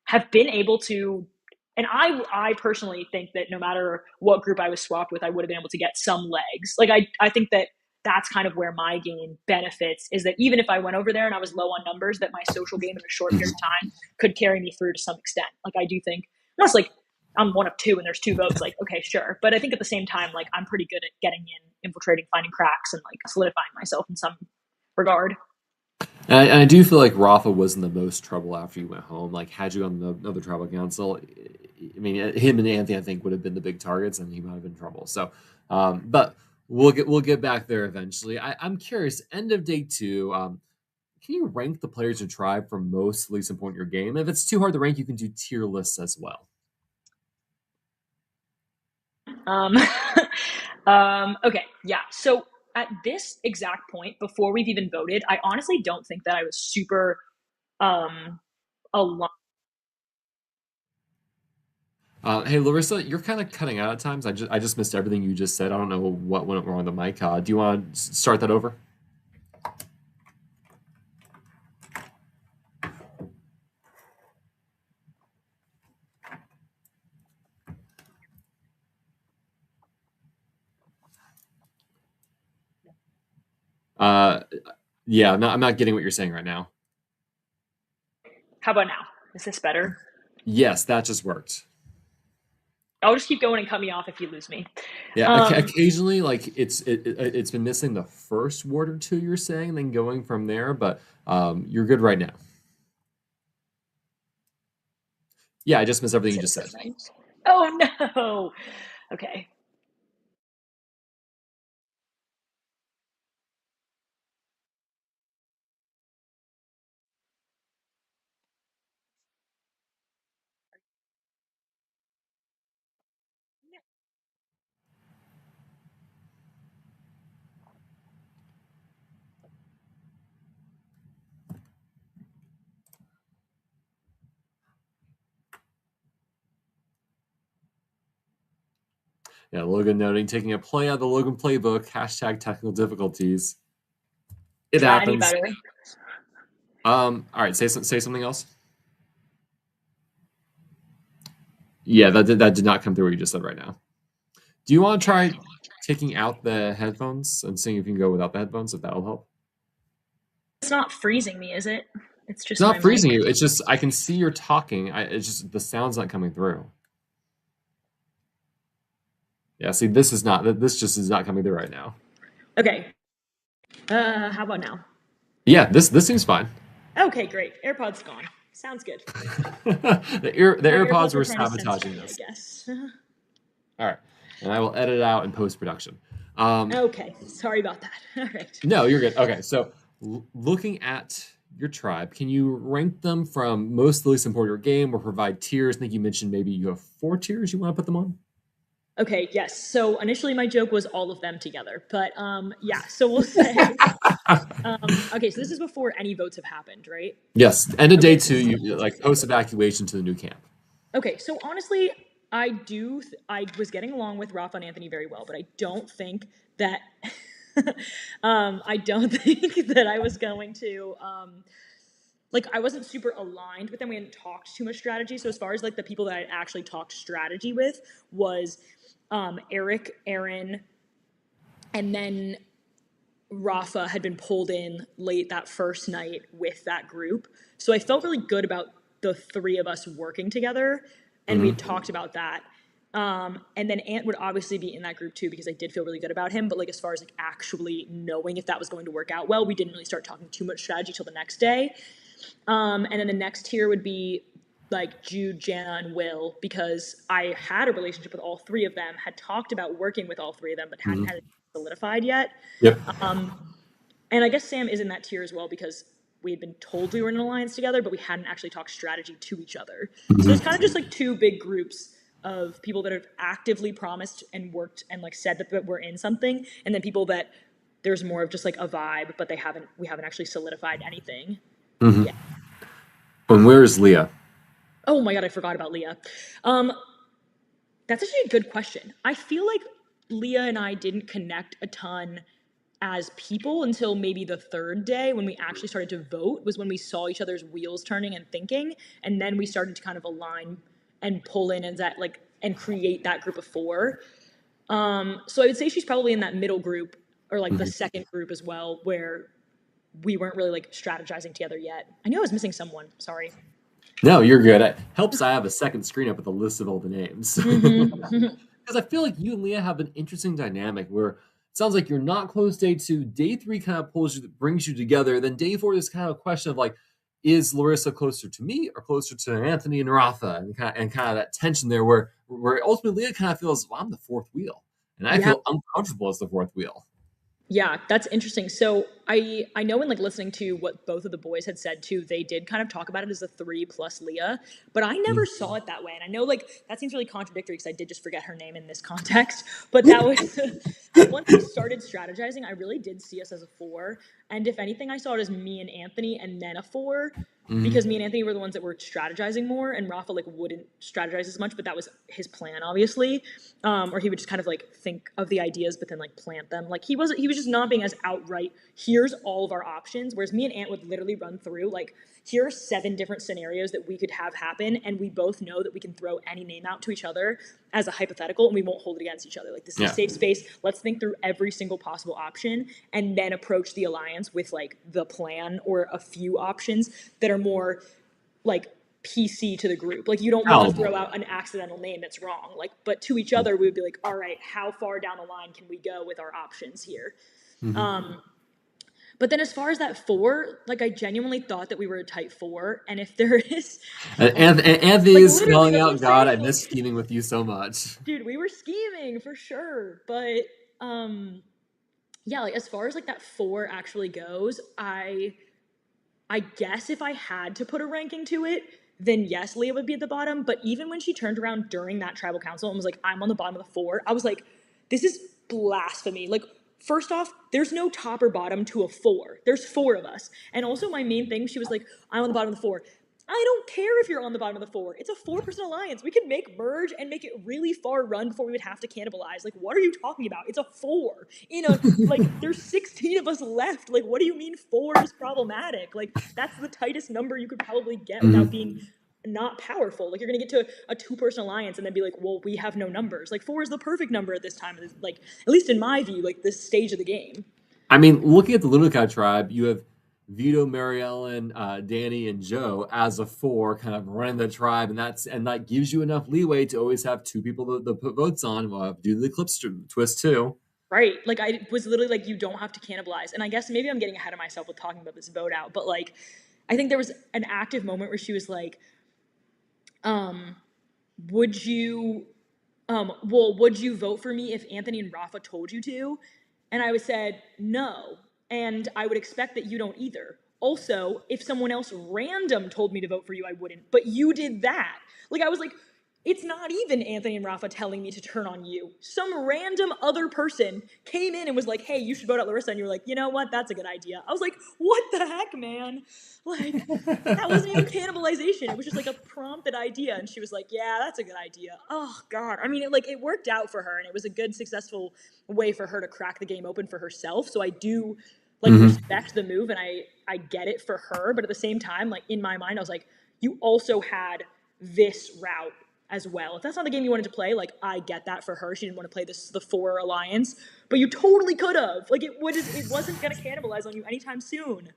have been able to, and I personally think that no matter what group I was swapped with, I would have been able to get some legs. Like I think that that's kind of where my game benefits is that even if I went over there and I was low on numbers, that my social game in a short period of time could carry me through to some extent. Like I do think, unless like I'm one of two and there's two votes, like okay, sure. But I think at the same time, like I'm pretty good at getting in, infiltrating, finding cracks, and like solidifying myself in some regard. And I do feel like Rafa was in the most trouble after you went home. Like, had you on another tribal council, I mean, him and Anthony, I think, would have been the big targets, and he might have been in trouble. So, but we'll get back there eventually. I'm curious. End of day two. Can you rank the players in your tribe from most to least important in your game? If it's too hard to rank, you can do tier lists as well. Um, okay, yeah. So at this exact point, before we've even voted, I honestly don't think that I was super um aligned. Hey Larissa, you're kind of cutting out at times. I just missed everything you just said. I don't know what went wrong with the mic. Do you want to start that over? Uh, yeah, I'm not getting what you're saying right now. How about now? Is this better? Yes, that just worked. I'll just keep going and cut me off if you lose me. Yeah, Um, occasionally, like it's been missing the first word or two you're saying, then going from there. But you're good right now. Yeah, I just missed everything you just said. oh no. Okay. Yeah, Logan noting taking a play out of the Logan playbook. Hashtag technical difficulties. It Is that any happens. better? All right, say something else. Yeah, that did not come through what you just said right now. Do you want to try taking out the headphones and seeing if you can go without the headphones, if that'll help? It's not freezing me, is it? It's It's just my not mic. freezing you. It's just I can see you're talking. It's just the sound's not coming through. Yeah, see, this just is not coming through right now. Okay. How about now? Yeah, this seems fine. Okay, great. AirPods gone. Sounds good. The My AirPods AirPods were were trying to censor sabotaging me, I this. guess. All right, and I will edit it out in post production. Okay, sorry about that. All right. No, you're good. Okay, so looking at your tribe, can you rank them from most to least important your game or provide tiers? I think you mentioned maybe you have 4 tiers you want to put them on. Okay, yes. So initially my joke was all of them together, but yeah, so we'll say okay, so this is before any votes have happened, right? Yes, end of day Okay. two, you like post evacuation to the new camp. Okay, so honestly, I was getting along with Rafa and Anthony very well, but I don't think that I don't think that I was going to like I wasn't super aligned with them. We hadn't talked too much strategy. So as far as like the people that I actually talked strategy with was Eric, Aaron, and then Rafa had been pulled in late that first night with that group. So I felt really good about the three of us working together, and we had Hmm. talked about that. And then Ant would obviously be in that group too because I did feel really good about him. But like as far as like actually knowing if that was going to work out well, we didn't really start talking too much strategy till the next day. And then the next tier would be like Jude, Jana, and Will because I had a relationship with all three of them, had talked about working with all three of them, but hadn't Hmm. had it solidified yet. Yep. And I guess Sam is in that tier as well because we had been told we were in an alliance together, but we hadn't actually talked strategy to each other. So there's kind of just like two big groups of people that have actively promised and worked and like said that we're in something, and then people that there's more of just like a vibe, but we haven't actually solidified anything. Hmm. Yeah. And where's Leah? Oh my god, I forgot about Leah. Um, that's actually a good question. I feel like Leah and I didn't connect a ton as people until maybe the third day when we actually started to vote was when we saw each other's wheels turning and thinking, and then we started to kind of align and pull in and that like and create that group of four. So I would say she's probably in that middle group or like the Mhm. second group as well where we weren't really like strategizing together yet. I knew I was missing someone. Sorry. No, you're good. It helps I have a second screen up with a list of all the names. Mm-hmm. Because I feel like you and Leah have an interesting dynamic where it sounds like you're not close day two. Day three kind of brings you together. Then day four is kind of a question of like, is Larissa closer to me or closer to Anthony and Rafa? And kind of that tension there where ultimately Leah kind of feels, well, I'm the fourth wheel. And I Yeah. feel uncomfortable as the fourth wheel. Yeah, that's interesting. So I know in like listening to what both of the boys had said too, they did kind of talk about it as a three plus Leah, but I never saw it that way. And I know like that seems really contradictory because I did just forget her name in this context, but that was once we started strategizing, I really did see us as a four. And if anything, I saw it as me and Anthony and then a four, because me and Anthony were the ones that were strategizing more, and Rafa like wouldn't strategize as much, but that was his plan, obviously. Or he would just kind of like think of the ideas, but then like plant them. Like he was just not being as outright, here's all of our options. Whereas me and Ant would literally run through like, here are 7 different scenarios that we could have happen, and we both know that we can throw any name out to each other as a hypothetical, and we won't hold it against each other. Like, this is a safe space. Let's think through every single possible option, and then approach the alliance with like the plan or a few options that are more like PC to the group. Like, you don't want to throw out an accidental name that's wrong. Like, but to each other, we would be like, all right, how far down the line can we go with our options here? But then as far as that 4, like, I genuinely thought that we were a tight 4. And if there is... And like, Anthony's literally, spelling that's what out, I'm God, I saying. miss scheming with you so much. Dude, we were scheming for sure. But, yeah, like, as far as, like, that 4 actually goes, I guess if I had to put a ranking to it, then yes, Leah would be at the bottom. But even when she turned around during that tribal council and was like, I'm on the bottom of the 4, I was like, this is blasphemy. Like, first off, there's no top or bottom to a 4. There's 4 of us. And also my main thing, she was like, I'm on the bottom of the 4. I don't care if you're on the bottom of the 4. It's a 4-person alliance. We could make merge and make it really far run before we would have to cannibalize. Like, what are you talking about? It's a 4. Like, there's 16 of us left. Like, what do you mean 4 is problematic? Like, that's the tightest number you could probably get without being not powerful. Like, you're gonna get to a 2-person alliance and then be like, well, we have no numbers. Like, 4 is the perfect number at this time. Like, at least in my view, like, this stage of the game. I mean, looking at the Little Cat tribe, you have Vito, Mary Ellen, Danny, and Joe as a 4, kind of running the tribe, and that gives you enough leeway to always have 2 people to put votes on. Due to the eclipse twist too. Right. Like, I was literally like, you don't have to cannibalize. And I guess maybe I'm getting ahead of myself with talking about this vote out, but like, I think there was an active moment where she was like, would you vote for me if Anthony and Rafa told you to? And I said, no. And I would expect that you don't either. Also, if someone else random told me to vote for you, I wouldn't. But you did that. Like, I was like, it's not even Anthony and Rafa telling me to turn on you. Some random other person came in and was like, hey, you should vote out Larissa. And you were like, you know what? That's a good idea. I was like, what the heck, man? Like, that wasn't even cannibalization. It was just like a prompted idea. And she was like, yeah, that's a good idea. Oh, God. I mean, it worked out for her. And it was a good, successful way for her to crack the game open for herself. So I do, like, respect the move. And I get it for her. But at the same time, like, in my mind, I was like, you also had this route as well. If that's not the game you wanted to play, like, I get that for her. She didn't want to play the 4 alliance, but you totally could have. Like, it wasn't going to cannibalize on you anytime soon.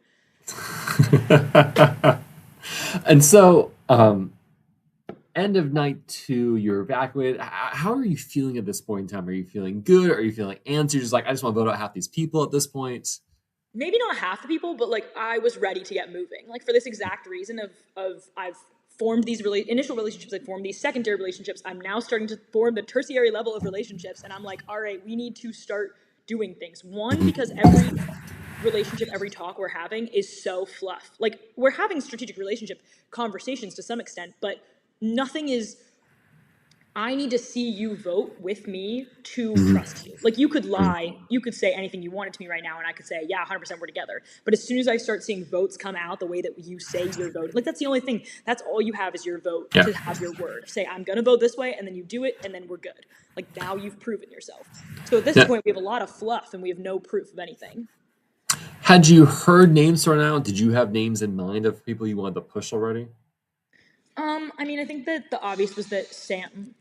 And so, end of night 2, you're evacuated. How are you feeling at this point in time? Are you feeling good? Are you feeling antsy? Just like, I just want to vote out half these people at this point. Maybe not half the people, but like, I was ready to get moving. Like, for this exact reason of I've formed these initial relationships, I formed these secondary relationships. I'm now starting to form the tertiary level of relationships, and I'm like, all right, we need to start doing things. One, because every relationship, every talk we're having is so fluff. Like, we're having strategic relationship conversations to some extent, but nothing is, I need to see you vote with me to trust you. Like, you could lie, you could say anything you wanted to me right now, and I could say, yeah, 100% we're together. But as soon as I start seeing votes come out the way that you say you're voting, like, that's the only thing. That's all you have is your vote to have your word. Say, I'm going to vote this way, and then you do it, and then we're good. Like, now you've proven yourself. So at this point, we have a lot of fluff, and we have no proof of anything. Had you heard names thrown out? Did you have names in mind of people you wanted to push already? I mean, I think that the obvious was that Sam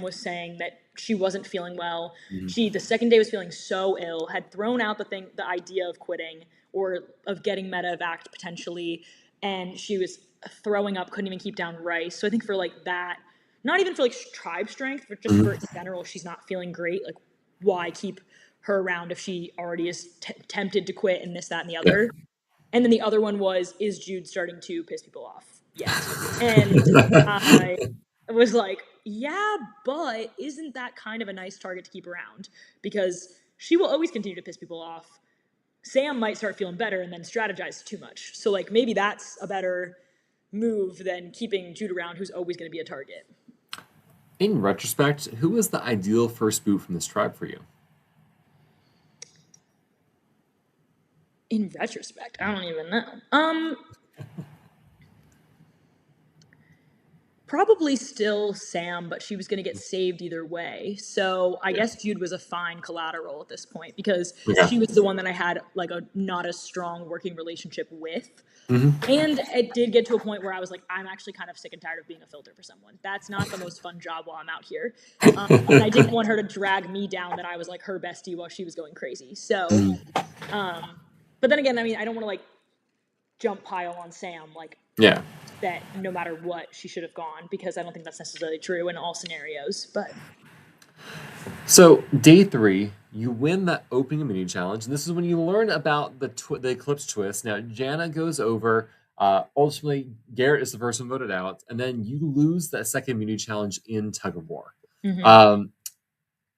was saying that she wasn't feeling well. She, the second day, was feeling so ill, had thrown out the idea of quitting or of getting medevaced potentially, and she was throwing up, couldn't even keep down rice. So I think for like that, not even for like tribe strength, but just for in general, she's not feeling great. Like, why keep her around if she already is tempted to quit and this, that, and the other? And then the other one was, is Jude starting to piss people off yet? And I was like, yeah, but isn't that kind of a nice target to keep around? Because she will always continue to piss people off. Sam might start feeling better and then strategize too much. So, like, maybe that's a better move than keeping Jude around, who's always going to be a target. In retrospect, who was the ideal first boot from this tribe for you? In retrospect, I don't even know. Probably still Sam, but she was going to get saved either way. So I Yeah. guess Jude was a fine collateral at this point because Okay. she was the one that I had like a not as strong working relationship with. Hmm. And it did get to a point where I was like, I'm actually kind of sick and tired of being a filter for someone. That's not the most fun job while I'm out here. And I didn't want her to drag me down that I was like her bestie while she was going crazy. So, but then again, I mean, I don't want to like jump pile on Sam like Yeah. that no matter what she should have gone because I don't think that's necessarily true in all scenarios. But So day 3, you win that opening mini challenge, and this is when you learn about the eclipse twist. Now Jana goes over. Ultimately, Garrett is the first one voted out, and then you lose that second mini challenge in tug of war. Um,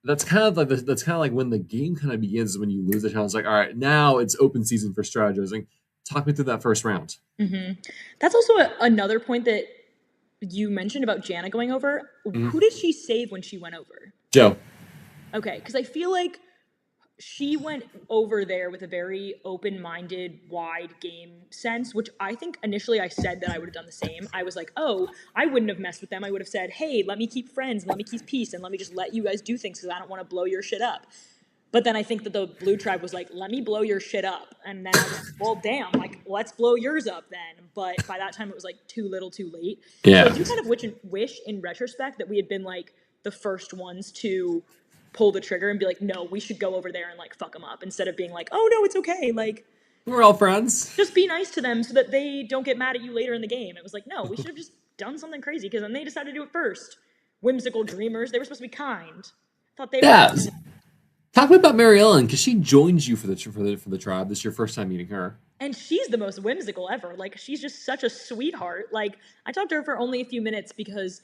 that's kind of like that's kind of like when the game kind of begins is when you lose the challenge. Like, all right, now it's open season for strategizing. Talk me through that first round. that's also another point that you mentioned about Jana going over. Who did she save when she went over? Joe. Okay, because I feel like she went over there with a very open-minded, wide game sense, which I think initially I said that I would have done the same. I was like, oh, I wouldn't have messed with them. I would have said, hey, let me keep friends and let me keep peace and let me just let you guys do things because I don't want to blow your shit up. But then I think that the blue tribe was like, let me blow your shit up. And then I was like, well, damn, like, let's blow yours up then. But by that time, it was like too little too late. So I Yeah. do kind of wish in retrospect that we had been like the first ones to pull the trigger and be like, no, we should go over there and like fuck them up instead of being like, oh, no, it's okay. Like, We're all friends. just be nice to them so that they don't get mad at you later in the game. It was like, no, we should have just done something crazy because then they decided to do it first. Whimsical dreamers. They were supposed to be kind. Thought they were Yeah. nice. Talk about Mary Ellen because she joins you for the tribe. This is your first time meeting her. And she's the most whimsical ever. Like, she's just such a sweetheart. Like, I talked to her for only a few minutes because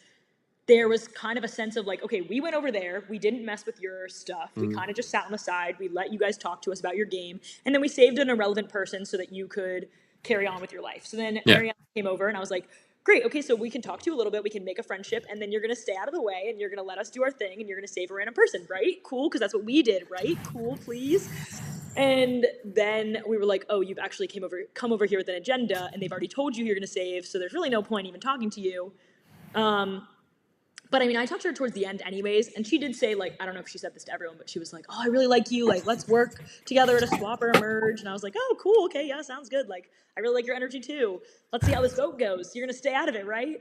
there was kind of a sense of like, okay, we went over there, we didn't mess with your stuff, we kind of just sat on the side, we let you guys talk to us about your game, and then we saved an irrelevant person so that you could carry on with your life. So then Yeah. Marianne came over and I was like, great, okay, so we can talk to you a little bit, we can make a friendship, and then you're gonna stay out of the way and you're gonna let us do our thing and you're gonna save a random person, right? Cool, because that's what we did, right? Cool, please. And then we were like, oh, you've actually come over here with an agenda and they've already told you you're gonna save, so there's really no point even talking to you. But I mean, I talked to her towards the end anyways, and she did say, like, I don't know if she said this to everyone, but she was like, oh, I really like you. Like, let's work together at a swap or a merge. And I was like, oh, cool. Okay. Yeah, sounds good. Like, I really like your energy too. Let's see how this vote goes. You're going to stay out of it, right?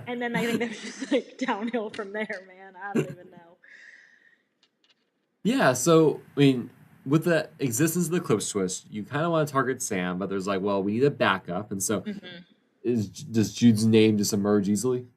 And then I think that was just like downhill from there, man. I don't even know. Yeah, so I mean, with the existence of the Eclipse twist, you kind of want to target Sam, but there's like, well, we need a backup, and so does Jude's name just emerge easily?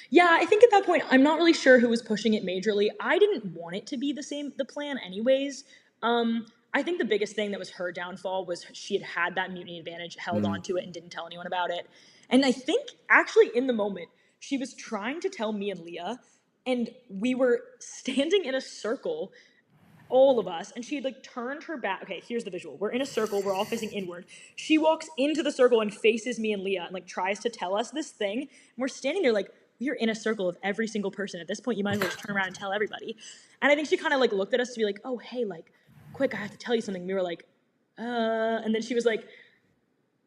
Yeah, I think at that point, I'm not really sure who was pushing it majorly. I didn't want it to be the plan anyways. I think the biggest thing that was her downfall was she had had that mutiny advantage, held on to it, and didn't tell anyone about it. And I think actually in the moment, she was trying to tell me and Leah, and we were standing in a circle, all of us, and she had like turned her back. Okay, here's the visual. We're in a circle, we're all facing inward. She walks into the circle and faces me and Leah and like tries to tell us this thing. And we're standing there like, we're in a circle of every single person. At this point, you might as well just turn around and tell everybody. And I think she kind of like looked at us to be like, oh, hey, like, quick, I have to tell you something. We were like, and then she was like,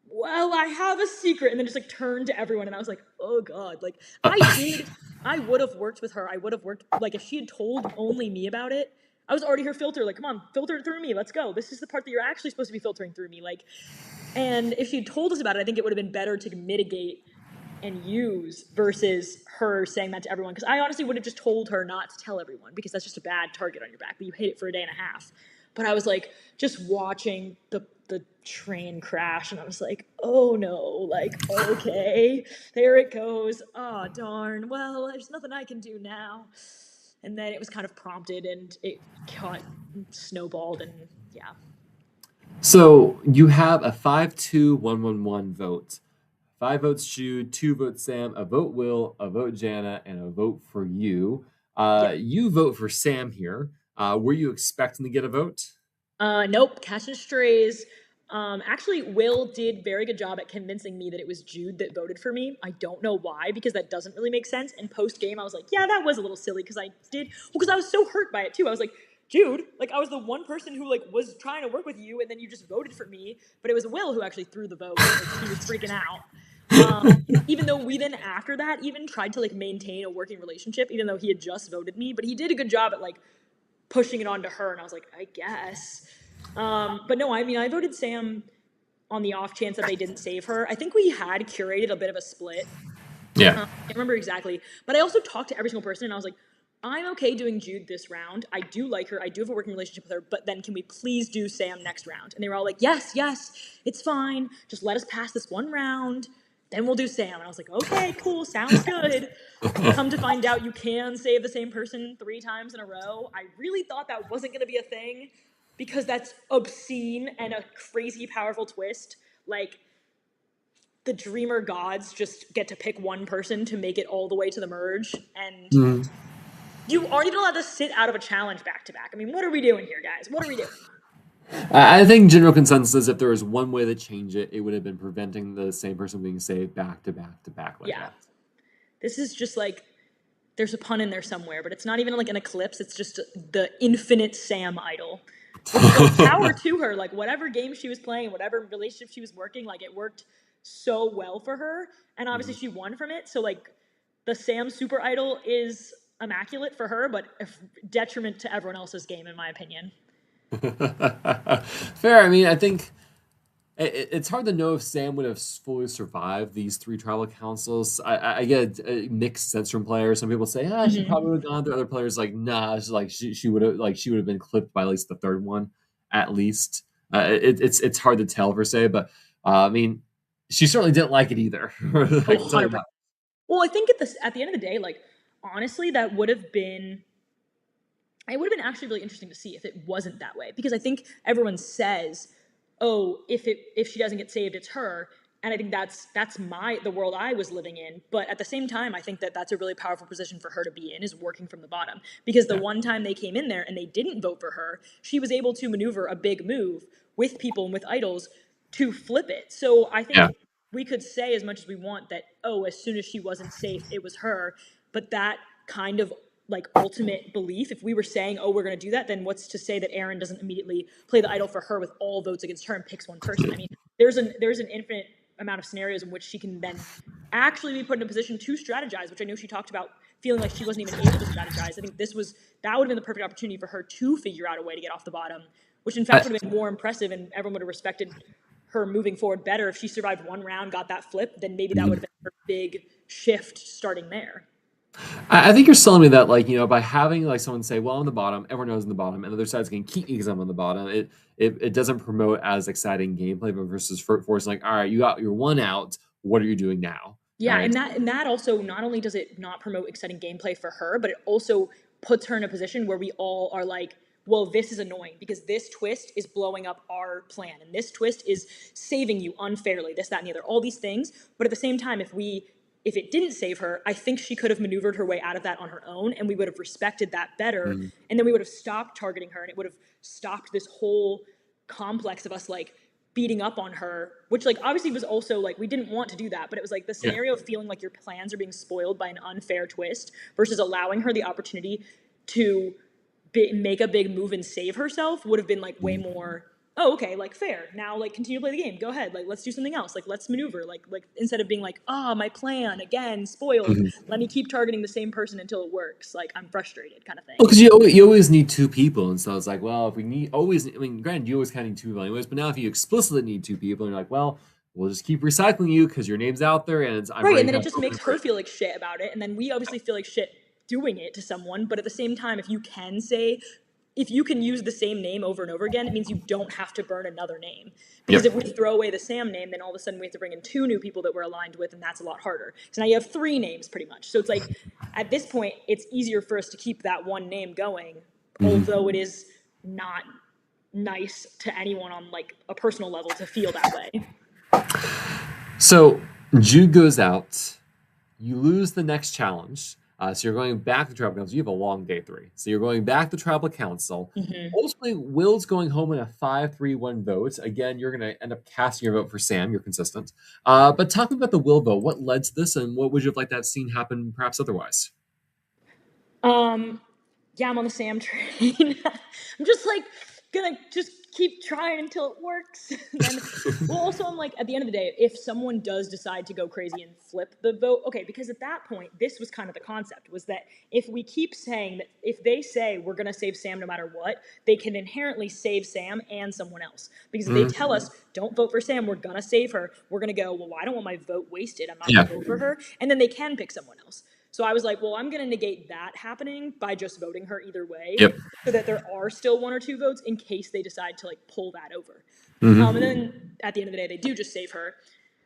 well, I have a secret, and then just like turned to everyone, and I was like, oh god, like I would have worked with her. I would have worked like if she had told only me about it. I was already her filter. Like, come on, filter it through me. Let's go. This is the part that you're actually supposed to be filtering through me. Like, and if she had told us about it, I think it would have been better to mitigate and use versus her saying that to everyone. Because I honestly would have just told her not to tell everyone because that's just a bad target on your back. But you hit it for a day and a half. But I was like just watching the train crash, and I was like, oh no, like okay, there it goes. Oh darn. Well, there's nothing I can do now. And then it was kind of prompted, and it got snowballed, and yeah. So you have a 5-2-1-1-1 vote. 5 votes Jude, 2 votes Sam, a vote Will, a vote Jana, and a vote for you. Yeah. You vote for Sam here. Were you expecting to get a vote? Nope, catching strays. Actually, Will did very good job at convincing me that it was Jude that voted for me. I don't know why, because that doesn't really make sense. And post game, I was like, yeah, that was a little silly because I did, well, because I was so hurt by it too. I was like, Jude, like I was the one person who like was trying to work with you, and then you just voted for me. But it was Will who actually threw the vote because he was freaking out. Even though we then after that even tried to like maintain a working relationship, even though he had just voted me, but he did a good job at like pushing it onto her, and I was like, I guess. But no, I mean, I voted Sam on the off chance that they didn't save her. I think we had curated a bit of a split. Yeah. I can't remember exactly, but I also talked to every single person, and I was like, I'm okay doing Jude this round. I do like her. I do have a working relationship with her, but then can we please do Sam next round? And they were all like, yes, yes, it's fine. Just let us pass this one round. Then we'll do Sam. And I was like, okay, cool. Sounds good. Come to find out you can save the same person 3 times in a row. I really thought that wasn't going to be a thing because that's obscene and a crazy powerful twist. Like, the dreamer gods just get to pick one person to make it all the way to the merge, and Mm. you aren't even allowed to sit out of a challenge back to back. I mean, what are we doing here, guys? What are we doing? I think general consensus, if there was one way to change it, it would have been preventing the same person being saved back to back to back like Yeah. that. This is just like, there's a pun in there somewhere, but it's not even like an eclipse. It's just the infinite Sam idol, which like power to her. Like whatever game she was playing, whatever relationship she was working, like it worked so well for her. And obviously she won from it. So like the Sam super idol is immaculate for her, but a detriment to everyone else's game, in my opinion. Fair. I mean, I think it's hard to know if Sam would have fully survived these 3 tribal councils. I get a mixed sense from players. Some people say, ah, she Mm-hmm. probably would have gone through. Other players like, nah, it's like she would have been clipped by at least the 3rd one, at least. It's hard to tell per se, but I mean, she certainly didn't like it either. Oh, I can tell you 100%. that. Well, I think at the end of the day, like honestly, that would have been it would have been actually really interesting to see if it wasn't that way, because I think everyone says, "Oh, if she doesn't get saved, it's her." And I think that's the world I was living in. But at the same time, I think that that's a really powerful position for her to be in, is working from the bottom. Because the Yeah. one time they came in there and they didn't vote for her, she was able to maneuver a big move with people and with idols to flip it. So I Yeah. think we could say as much as we want that, oh, as soon as she wasn't safe, it was her. But that kind of like ultimate belief, if we were saying, oh, we're going to do that, then what's to say that Aaron doesn't immediately play the idol for her with all votes against her and picks one person? I mean, there's an infinite amount of scenarios in which she can then actually be put in a position to strategize, which I know she talked about feeling like she wasn't even able to strategize. I think that would have been the perfect opportunity for her to figure out a way to get off the bottom, which in fact would have been more impressive, and everyone would have respected her moving forward better. If she survived one round, got that flip, then maybe that would have been her big shift starting there. I think you're telling me that, like, by having like someone say, "Well, I'm the bottom," everyone knows I'm the bottom, and the other side's going to keep me because I'm on the bottom. It doesn't promote as exciting gameplay, but versus forcing like, "All right, you got your one out. What are you doing now?" Yeah, Right? and that also, not only does it not promote exciting gameplay for her, but it also puts her in a position where we all are like, well, this is annoying because this twist is blowing up our plan, and this twist is saving you unfairly, this, that, and the other, all these things. But at the same time, if it didn't save her, I think she could have maneuvered her way out of that on her own, and we would have respected that better, Mm, and then we would have stopped targeting her, and it would have stopped this whole complex of us like beating up on her, which like obviously was also like we didn't want to do that, but it was like the yeah. scenario of feeling like your plans are being spoiled by an unfair twist versus allowing her the opportunity to make a big move and save herself would have been like way Mm, more, oh, okay, like fair, now like continue to play the game, go ahead, like let's do something else, like let's maneuver, like instead of being like, ah, oh, my plan again spoiled, mhm. let me keep targeting the same person until it works, like I'm frustrated kind of Well, thing. because you always need 2 people, and so it's like, well, if we need always, I mean, granted, you always kind of need 2 people anyways, but now if you explicitly need 2 people, and you're like, well, we'll just keep recycling you because your name's out there, and I'm Right, ready and to then it have just open makes for her it. feel like shit about it, and then we obviously feel like shit doing it to someone. But at the same time, if you can use the same name over and over again, it means you don't have to burn another name. Because Yep. if we throw away the Sam name, then all of a sudden we have to bring in 2 new people that we're aligned with, and that's a lot harder. So now you have 3 names pretty much. So it's like at this point, it's easier for us to keep that one name going, Mhm. although it is not nice to anyone on like a personal level to feel that way. So Jude goes out. You lose the next challenge. So you're going back to tribal council. You have a long day 3. So you're going back to tribal council. Mm-hmm. Ultimately, Will's going home in a 5-3-1 vote. Again, you're going to end up casting your vote for Sam. You're consistent. But talking about the Will vote, what led to this, and what would you have liked that scene happen perhaps otherwise? Um, yeah, I'm on the Sam train. I'm just like gonna just keep trying until it works. And then, well, also I'm like, at the end of the day, if someone does decide to go crazy and flip the vote, okay, because at that point, this was kind of the concept, was that if we keep saying that, if they say we're gonna save Sam no matter what, they can inherently save Sam and someone else. Because if they tell us, don't vote for Sam, we're gonna save her, we're gonna go, well, I don't want my vote wasted, I'm not Yeah. gonna vote for her, and then they can pick someone else. So I was like, well, I'm going to negate that happening by just voting her either way, Yep. so that there are still 1 or 2 votes in case they decide to like pull that over. And then at the end of the day, they do just save her.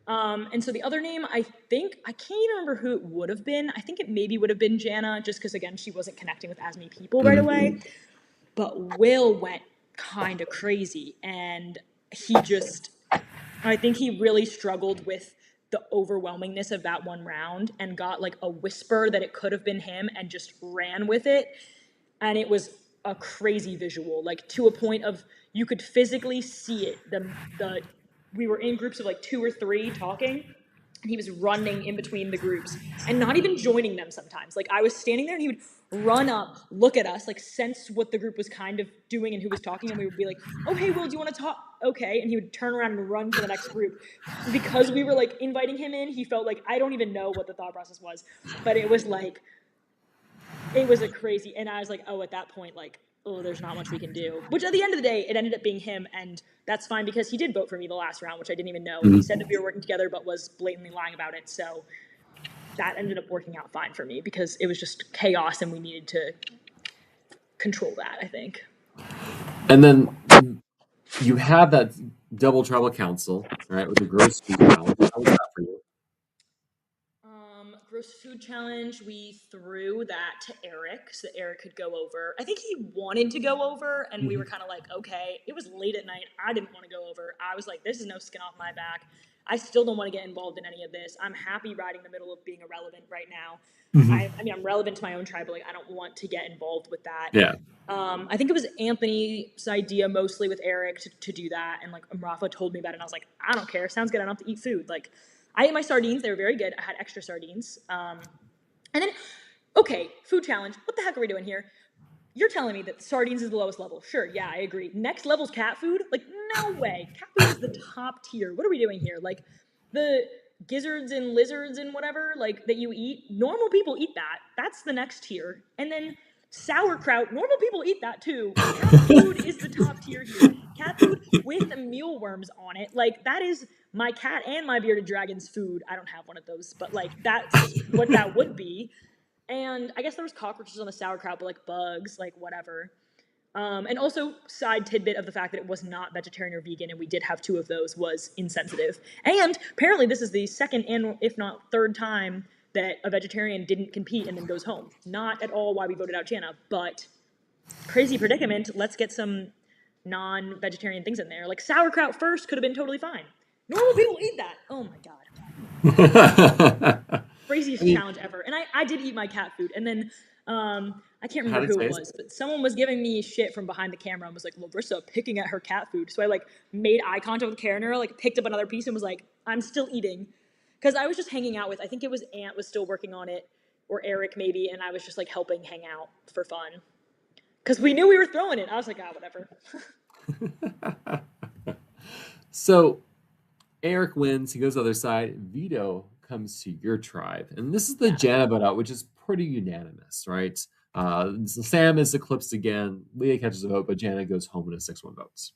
And so the other name, I think, I can't even remember who it would have been. I think it maybe would have been Jana, just because, again, she wasn't connecting with as many people right away. But Will went kind of crazy, and he just, I think he really struggled with the overwhelmingness of that one round and got like a whisper that it could have been him and just ran with it. And it was a crazy visual, like to a point of you could physically see it. The we were in groups of like 2 or 3 talking, and he was running in between the groups and not even joining them sometimes. Like I was standing there and he would run up, look at us, like sense what the group was kind of doing and who was talking, and we would be like, oh hey Will, do you want to talk? Okay. And he would turn around and run to the next group. Because we were like inviting him in, he felt like, I don't even know what the thought process was, but it was like, it was a crazy, and I was like, oh, at that point, like, oh, there's not much we can do. Which at the end of the day, it ended up being him, and that's fine because he did vote for me the last round, which I didn't even know, and he said that we were working together, but was blatantly lying about it. So that ended up working out fine for me because it was just chaos, and we needed to control that, I think. And then you have that double tribal council, right, with the gross food challenge. How was that for you? Gross food challenge, we threw that to Eric so that Eric could go over. I think he wanted to go over, and we were kind of like, okay. It was late at night. I didn't want to go over. I was like, this is no skin off my back. I still don't want to get involved in any of this. I'm happy riding the middle of being irrelevant right now. I mean, I'm relevant to my own tribe, but like, I don't want to get involved with that. Yeah. I think it was Anthony's idea mostly with Eric to do that. And like Rafa told me about it, and I was like, I don't care. Sounds good enough to eat food. Like, I ate my sardines. They were very good. I had extra sardines. And then, okay, food challenge. What the heck are we doing here? You're telling me that sardines is the lowest level. Sure, yeah, I agree. Next level's cat food? Like, no way. Cat food is the top tier. What are we doing here? Like, the gizzards and lizards and whatever, like, that you eat, normal people eat that. That's the next tier. And then sauerkraut, normal people eat that too. Cat food is the top tier here. Cat food with mealworms on it. Like, that is my cat and my bearded dragon's food. I don't have one of those, but, like, that's what that would be. And I guess there was cockroaches on the sauerkraut, but like bugs, like whatever. And also, side tidbit of the fact that it was not vegetarian or vegan, and we did have 2 of those, was insensitive. And apparently, this is the second and if not third time that a vegetarian didn't compete and then goes home. Not at all why we voted out Jana, but crazy predicament. Let's get some non-vegetarian things in there. Like sauerkraut first could have been totally fine. Normal people eat that. Oh my god. Craziest challenge ever. And I did eat my cat food. And then I can't How remember did it who it taste? was, but someone was giving me shit from behind the camera and was like, Larissa picking at her cat food. So I like made eye contact with Karen, like picked up another piece and was like, I'm still eating. Because I was just hanging out with, I think it was Ant was still working on it, or Eric maybe, and I was just like helping hang out for fun. Because we knew we were throwing it. I was like, ah, whatever. So Eric wins. He goes to the other side. Vito comes to your tribe. And this is the Yeah. Jana vote out, which is pretty unanimous, right? So Sam is eclipsed again. Leah catches a vote, but Jana goes home in a 6-1 votes.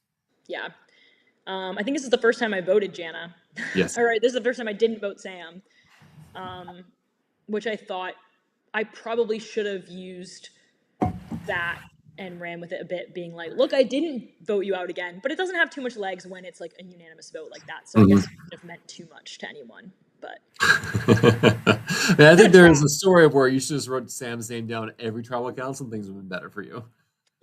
Yeah. I think this is the first time I voted Jana. Yes. All right, this is the first time I didn't vote Sam, which I thought I probably should have used that and ran with it a bit, being like, look, I didn't vote you out again, but it doesn't have too much legs when it's like a unanimous vote like that. So I guess it wouldn't have meant too much to anyone, but I think there is a story of where you should just wrote Sam's name down at every tribal council and things would have been better for you.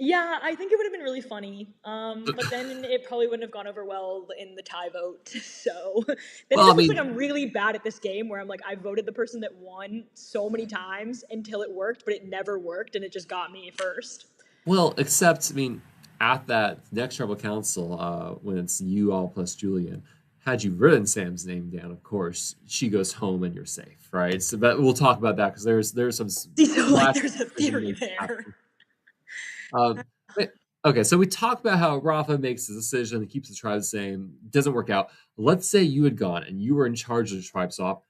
yeah, I think it would have been really funny. But then it probably wouldn't have gone over well in the tie vote. So then Well, it I just looks like mean, I'm really bad at this game where I'm like, I voted the person that won so many times until it worked, but it never worked and it just got me first. well, except, I mean, at that next tribal council, when it's you all plus Julian, had you written Sam's name down, of course, she goes home and you're safe, right? So, but we'll talk about that because there's some See, so like last there's a decision theory making there. happening. Um, but- okay, so we talked about how Rafa makes the decision and keeps the tribe the same. Doesn't work out. Let's say you had gone and you were in charge of the tribe swap.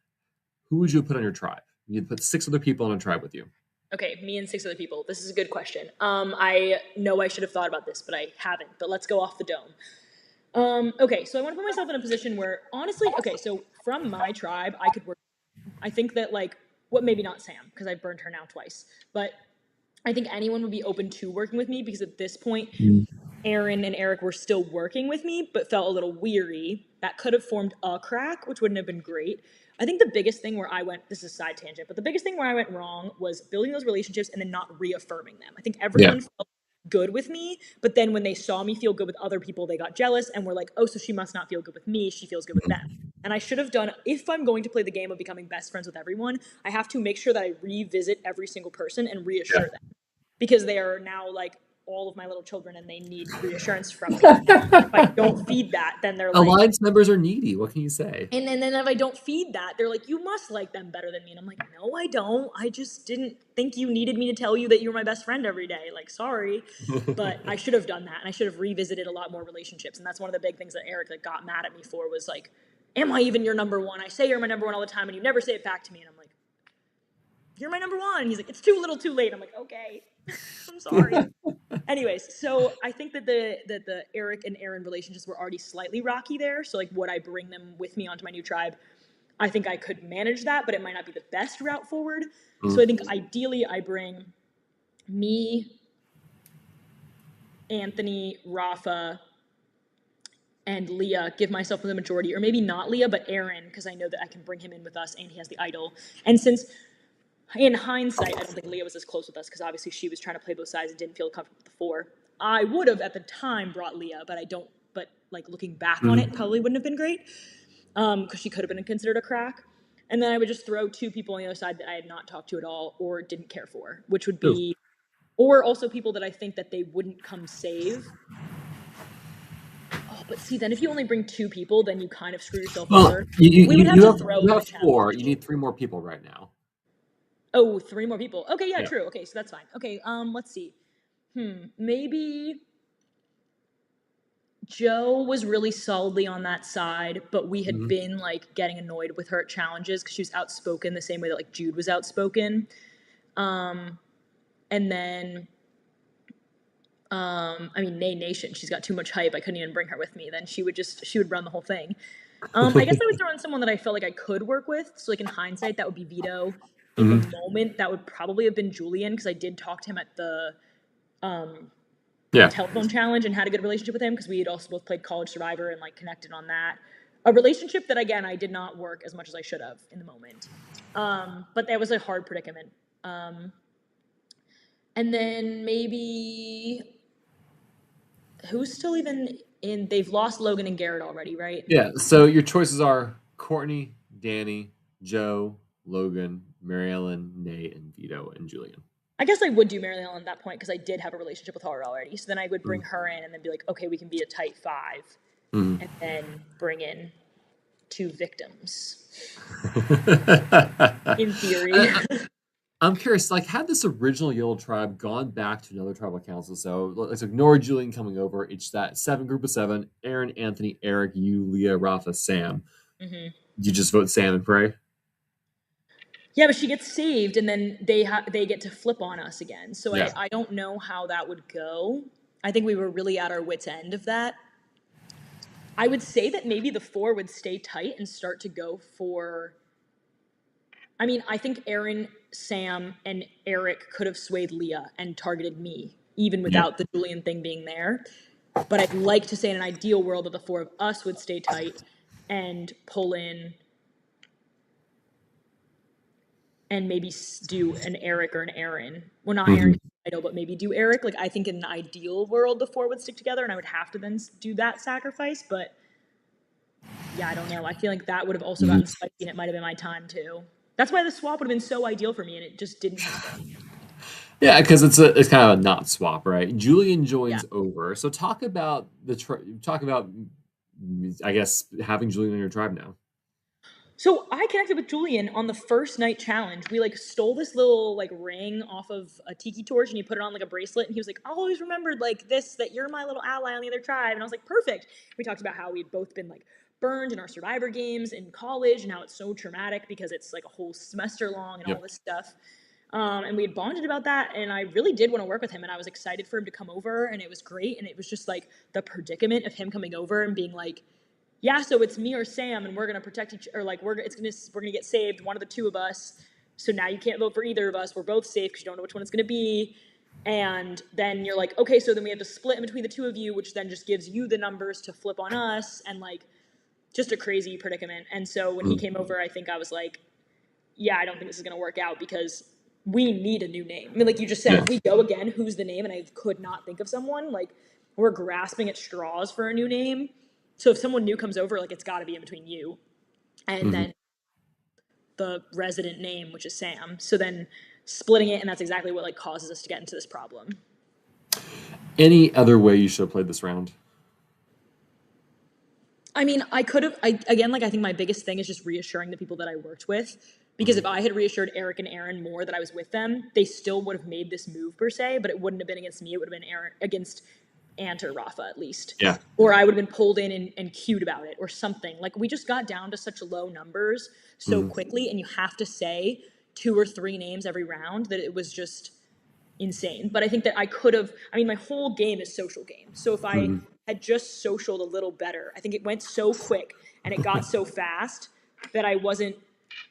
Who would you put on your tribe? You'd put 6 other people on a tribe with you. Okay, me and 6 other people. This is a good question. I know I should have thought about this, but I haven't. But let's go off the dome. Okay, so I want to put myself in a position where, honestly, okay, so from my tribe, I could work. I think that, like, what, maybe not Sam, because I burned her now twice, but I think anyone would be open to working with me because at this point, Aaron and Eric were still working with me, but felt a little weary. That could have formed a crack, which wouldn't have been great. I think the biggest thing where I went, this is a side tangent, but the biggest thing where I went wrong was building those relationships and then not reaffirming them. I think Yeah. everyone felt good with me, but then when they saw me feel good with other people, they got jealous and were like, oh, so she must not feel good with me. She feels good with them. And I should have done, if I'm going to play the game of becoming best friends with everyone, I have to make sure that I revisit every single person and reassure them because they are now like all of my little children and they need reassurance from me. If I don't feed that, then they're like, Alliance members are needy. What can you say? and then if I don't feed that, they're like, you must like them better than me. And I'm like, no, I don't. I just didn't think you needed me to tell you that you're my best friend every day. Like, sorry. But I should have done that. And I should have revisited a lot more relationships. And that's one of the big things that Eric like got mad at me for was like, am I even your number one? I say you're my number one all the time and you never say it back to me. And I'm like, you're my number one. And he's like, it's too little too late. I'm like, okay, I'm sorry. Anyways, so I think that the Eric and Aaron relationships were already slightly rocky there. So like, would I bring them with me onto my new tribe? I think I could manage that, but it might not be the best route forward. So I think ideally I bring me, Anthony, Rafa, and Leah, give myself the majority, or maybe not Leah, but Aaron, because I know that I can bring him in with us and he has the idol. And since in hindsight, I don't think Leah was as close with us because obviously she was trying to play both sides and didn't feel comfortable with the 4. I would have at the time brought Leah, but I don't. But like looking back on it, probably wouldn't have been great because she could have been considered a crack. And then I would just throw 2 people on the other side that I had not talked to at all or didn't care for, which would be, or also people that I think that they wouldn't come save. Oh, but see, then if you only bring 2 people, then you kind of screw yourself over. We would have to throw you have the 4. challenge. You need 3 more people right now. Oh, 3 more people. Okay, yeah, Yeah. true. Okay, so that's fine. Okay, let's see. Maybe Joe was really solidly on that side, but we had been like getting annoyed with her at challenges because she was outspoken the same way that like Jude was outspoken. And then I mean, Nay Nation, she's got too much hype. I couldn't even bring her with me. Then she would run the whole thing. I guess I would throw in someone that I felt like I could work with. So like in hindsight, that would be Vito. In the moment, that would probably have been Julian because I did talk to him at the telephone challenge and had a good relationship with him because we had also both played College Survivor and like connected on that. A relationship that again I did not work as much as I should have in the moment. But that was a hard predicament. And then maybe who's still even in? They've lost Logan and Garrett already, right? Yeah. So your choices are Courtney, Danny, Joe, Logan, Mary Ellen, Nate, and Vito, and Julian. I guess I would do Mary Ellen at that point because I did have a relationship with her already. So then I would bring her in and then be like, okay, we can be a tight 5. And then bring in 2 victims. In theory. I'm curious, like, had this original Yellow Tribe gone back to another tribal council? So let's ignore Julian coming over. It's that 7 group of 7: Aaron, Anthony, Eric, you, Leah, Rafa, Sam. You just vote Sam and pray? Yeah, but she gets saved, and then they get to flip on us again. So Yeah. I don't know how that would go. I think we were really at our wits' end of that. I would say that maybe the 4 would stay tight and start to go for. I mean, I think Aaron, Sam, and Eric could have swayed Leah and targeted me, even without the Julian thing being there. But I'd like to say in an ideal world that the 4 of us would stay tight and pull in and maybe do an Eric or an Aaron. Well, not Aaron, but maybe do Eric. Like, I think in an ideal world, the 4 would stick together, and I would have to then do that sacrifice. But yeah, I don't know. I feel like that would have also gotten spicy, and it might have been my time too. That's why the swap would have been so ideal for me, and it just didn't happen. Yeah, because it's kind of a not swap, right? Julian joins over. So talk about I guess having Julian in your tribe now. So I connected with Julian on the first night challenge. We like stole this little like ring off of a tiki torch and he put it on like a bracelet and he was like, I always remembered like this, that you're my little ally on the other tribe. And I was like, perfect. We talked about how we'd both been like burned in our survivor games in college and how it's so traumatic because it's like a whole semester long and all Yep. this stuff. And we had bonded about that and I really did want to work with him and I was excited for him to come over and it was great. And it was just like the predicament of him coming over and being like, yeah, so it's me or Sam, and we're gonna protect each, or like we're gonna get saved, one of the two of us. So now you can't vote for either of us. We're both safe because you don't know which one it's gonna be. And then you're like, okay, so then we have to split in between the two of you, which then just gives you the numbers to flip on us, and like just a crazy predicament. And so when he Mm-hmm. came over, I think I was like, yeah, I don't think this is gonna work out because we need a new name. I mean, like you just said, Yeah. if we go again, who's the name? And I could not think of someone. Like we're grasping at straws for a new name. So if someone new comes over, like it's got to be in between you and Mm-hmm. then the resident name, which is Sam. So then splitting it, and that's exactly what like causes us to get into this problem. Any other way you should have played this round? I mean, I could have. I again, like I think my biggest thing is just reassuring the people that I worked with, because Mm-hmm. if I had reassured Eric and Aaron more that I was with them, they still would have made this move per se, but it wouldn't have been against me. It would have been Aaron against Ant or Rafa at least, Yeah. or I would have been pulled in and cued about it or something. Like we just got down to such low numbers so Mm-hmm. quickly, and you have to say 2 or 3 names every round that it was just insane. But I think that I could have, I mean, my whole game is social game. So if I Mm-hmm. had just socialed a little better, I think it went so quick and it got so fast that I wasn't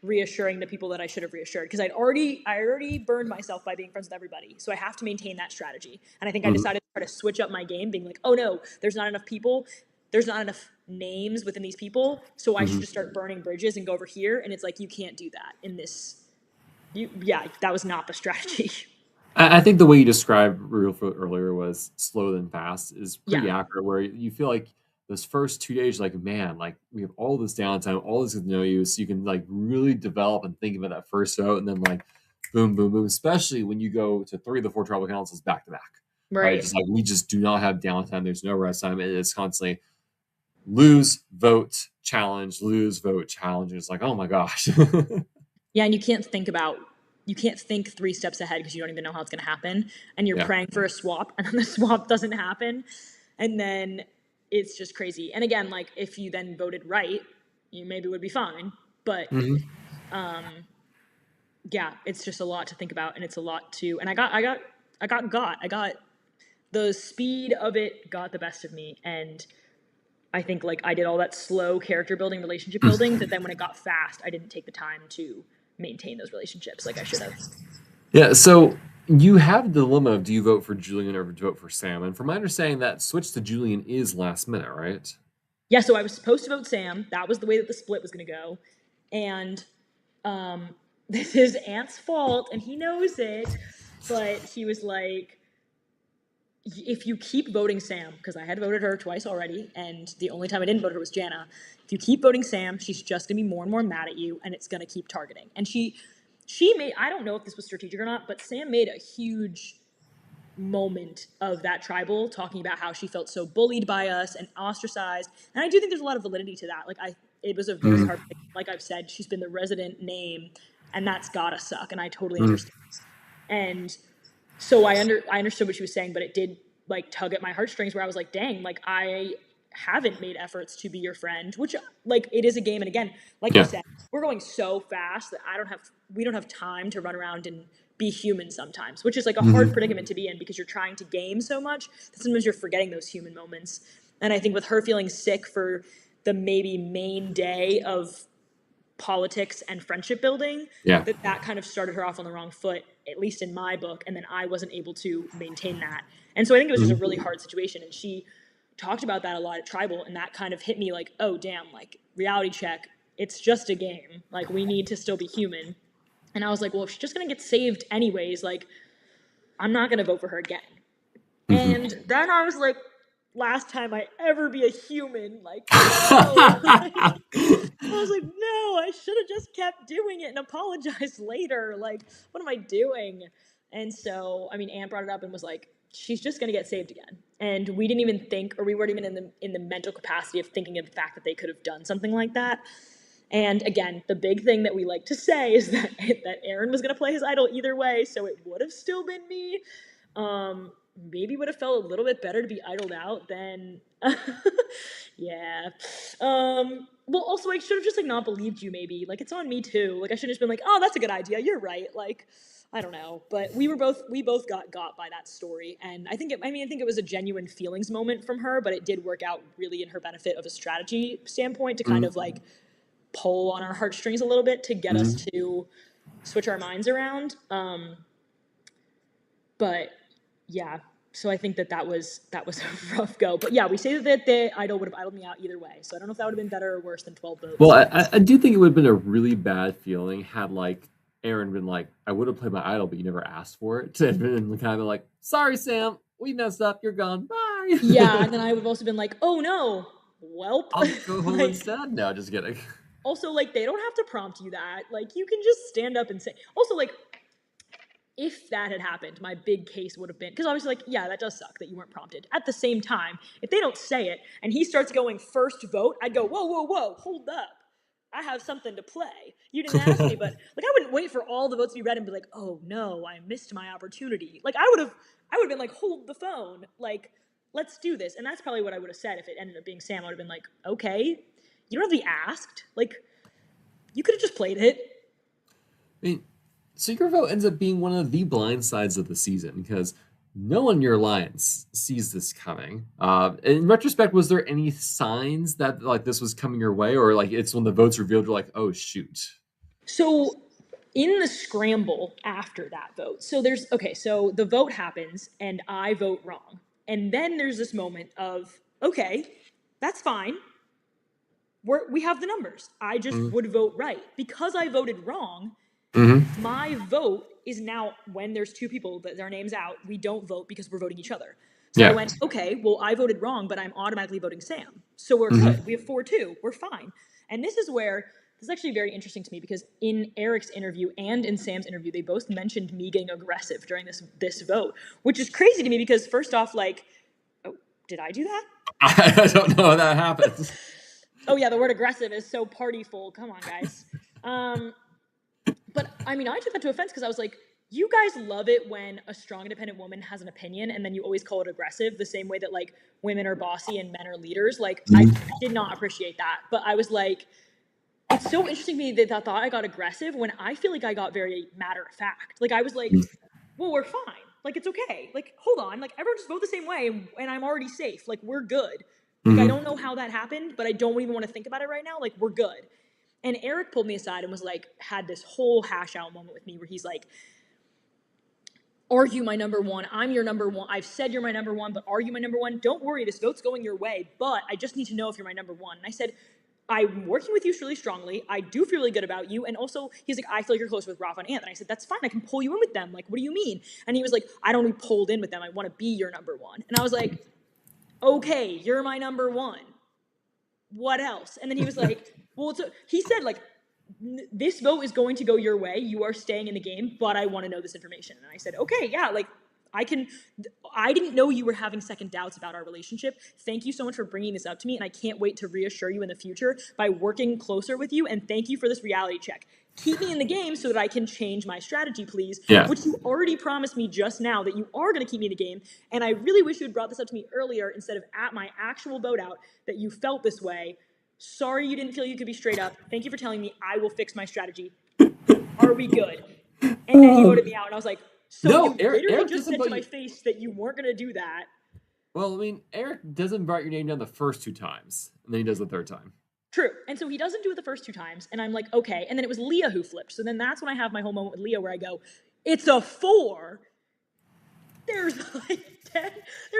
reassuring the people that I should have reassured because I already burned myself by being friends with everybody. So I have to maintain that strategy. And I think I Mm-hmm. decided to try to switch up my game, being like, oh no, there's not enough people. There's not enough names within these people. So I should Mm-hmm. just start burning bridges and go over here. And it's like, you can't do that in this. Yeah, that was not the strategy. I think the way you described Reelfoot earlier was slow than fast is Yeah. pretty accurate. Where you feel like those first 2 days, like man, like we have all this downtime, all this to know you, so you can like really develop and think about that first vote, and then like boom, boom, boom. Especially when you go to 3 of the 4 tribal councils back to back, right? Right. Just like we just do not have downtime. There's no rest time. It's constantly lose, vote, challenge, lose, vote, challenge. It's like oh my gosh. Yeah, and you can't think 3 steps ahead because you don't even know how it's going to happen, and you're Yeah. praying for a swap, and then the swap doesn't happen, and then it's just crazy. And again, like if you then voted right, you maybe would be fine, but Mm-hmm. yeah, it's just a lot to think about, and it's a lot to. And I got the speed of it got the best of me, and I think like I did all that slow character building, relationship building, that then when it got fast, I didn't take the time to maintain those relationships like I should have. Yeah, so you have the dilemma of do you vote for Julian or do you vote for Sam? And from my understanding, that switch to Julian is last minute, right? Yeah, so I was supposed to vote Sam. That was the way that the split was going to go. And this is Ant's fault, and he knows it. But he was like, if you keep voting Sam, because I had voted her twice already, and the only time I didn't vote her was Jana. If you keep voting Sam, she's just gonna be more and more mad at you, and it's gonna keep targeting. And she made, I don't know if this was strategic or not, but Sam made a huge moment of that tribal talking about how she felt so bullied by us and ostracized. And I do think there's a lot of validity to that. Like it was a very Mm-hmm. hard thing. Like I've said, she's been the resident name, and that's gotta suck. And I totally Mm-hmm. understand. And so I understood what she was saying, but it did like tug at my heartstrings where I was like, dang, like I haven't made efforts to be your friend, which like it is a game. And again, like you Yeah. said, we're going so fast that we don't have time to run around and be human sometimes, which is like a hard Mm-hmm. predicament to be in because you're trying to game so much that sometimes you're forgetting those human moments. And I think with her feeling sick for the maybe main day of politics and friendship building, Yeah. that kind of started her off on the wrong foot, at least in my book, and then I wasn't able to maintain that. And so I think it was just a Mm-hmm. really hard situation, and she talked about that a lot at Tribal, and that kind of hit me like, oh damn, like reality check, it's just a game, like we need to still be human. And I was like, well, if she's just gonna get saved anyways, like I'm not gonna vote for her again. Mm-hmm. And then I was like, last time I ever be a human, like no. Like, I was like, no, I should have just kept doing it and apologized later. Like, what am I doing? And so, I mean, Anne brought it up and was like, she's just gonna get saved again. And we didn't even think, or we weren't even in the mental capacity of thinking of the fact that they could have done something like that. And again, the big thing that we like to say is that Aaron was going to play his idol either way, so it would have still been me. Maybe would have felt a little bit better to be idled out than, yeah. Well, also, I should have just like not believed you. Maybe like it's on me too. Like I should have just been like, oh, that's a good idea. You're right. Like, I don't know, but we both got by that story, and I think I think it was a genuine feelings moment from her, but it did work out really in her benefit of a strategy standpoint to kind of like pull on our heartstrings a little bit to get us to switch our minds around. But yeah, so I think that was a rough go. But yeah, we say that the idol would have idled me out either way. So I don't know if that would have been better or worse than 12 votes. Well, I do think it would have been a really bad feeling had like Aaron been like, I would have played my idol, but you never asked for it. And been kind of like, sorry, Sam, we messed up. You're gone. Bye. Yeah, and then I would have also been like, oh no, welp. I'll go home like, instead. No, just kidding. Also, like, they don't have to prompt you that. Like, you can just stand up and say. Also, like, if that had happened, my big case would have been, because obviously, like, yeah, that does suck that you weren't prompted. At the same time, if they don't say it and he starts going first vote, I'd go, whoa, whoa, whoa, hold up. I have something to play. You didn't ask me, but like I wouldn't wait for all the votes to be read and be like, oh no, I missed my opportunity. Like I would have been like, hold the phone, like let's do this. And that's probably what I would have said if it ended up being Sam. I would have been like, okay, you don't have to be asked. Like you could have just played it. I mean, Secret Vote ends up being one of the blind sides of the season because no one in your alliance sees this coming. In retrospect, was there any signs that like this was coming your way, or like it's when the votes revealed, you're like, oh shoot? So in the scramble after that vote, so the vote happens and I vote wrong, and then there's this moment of okay, that's fine. We have the numbers. I just would vote right because I voted wrong. My vote is now when there's two people that their names out, we don't vote because we're voting each other. So I went, okay, well, I voted wrong, but I'm automatically voting Sam. So we're good. We have 4-2. We're fine. And this is actually very interesting to me because in Eric's interview and in Sam's interview, they both mentioned me getting aggressive during this vote, which is crazy to me because first off, like, oh, did I do that? I don't know how that happens. Oh yeah, the word aggressive is so partyful. Come on, guys. But I mean, I took that to offense because I was like, you guys love it when a strong, independent woman has an opinion, and then you always call it aggressive, the same way that like women are bossy and men are leaders. Like, I did not appreciate that. But I was like, it's so interesting to me that I thought I got aggressive when I feel like I got very matter of fact. Like, I was like, well, we're fine. Like, it's okay. Like, hold on. Like, everyone just vote the same way, and I'm already safe. Like, we're good. Like, I don't know how that happened, but I don't even want to think about it right now. Like, we're good. And Eric pulled me aside and was like, had this whole hash out moment with me where he's like, are you my number one? I'm your number one. I've said you're my number one, but are you my number one? Don't worry, this vote's going your way, but I just need to know if you're my number one. And I said, I'm working with you really strongly. I do feel really good about you. And also, he's like, I feel like you're close with Rafa and Ant. And I said, that's fine. I can pull you in with them. Like, what do you mean? And he was like, I don't want to be pulled in with them. I want to be your number one. And I was like, okay, you're my number one. What else? And then he was like, well, he said, like, this vote is going to go your way. You are staying in the game, but I want to know this information. And I said, okay, yeah, like, I didn't know you were having second doubts about our relationship. Thank you so much for bringing this up to me, and I can't wait to reassure you in the future by working closer with you, and thank you for this reality check. Keep me in the game so that I can change my strategy, please, which you already promised me just now that you are going to keep me in the game, and I really wish you had brought this up to me earlier instead of at my actual vote out that you felt this way. Sorry you didn't feel you could be straight up. Thank you for telling me. I will fix my strategy. Are we good? And then he voted me out, and I was like, so no, you literally just said to my face that you weren't going to do that. Well, I mean, Eric doesn't write your name down the first 2 times, and then he does the third time. True. And so he doesn't do it the first 2 times, and I'm like, okay. And then it was Leah who flipped. So then that's when I have my whole moment with Leah where I go, it's a 4. There's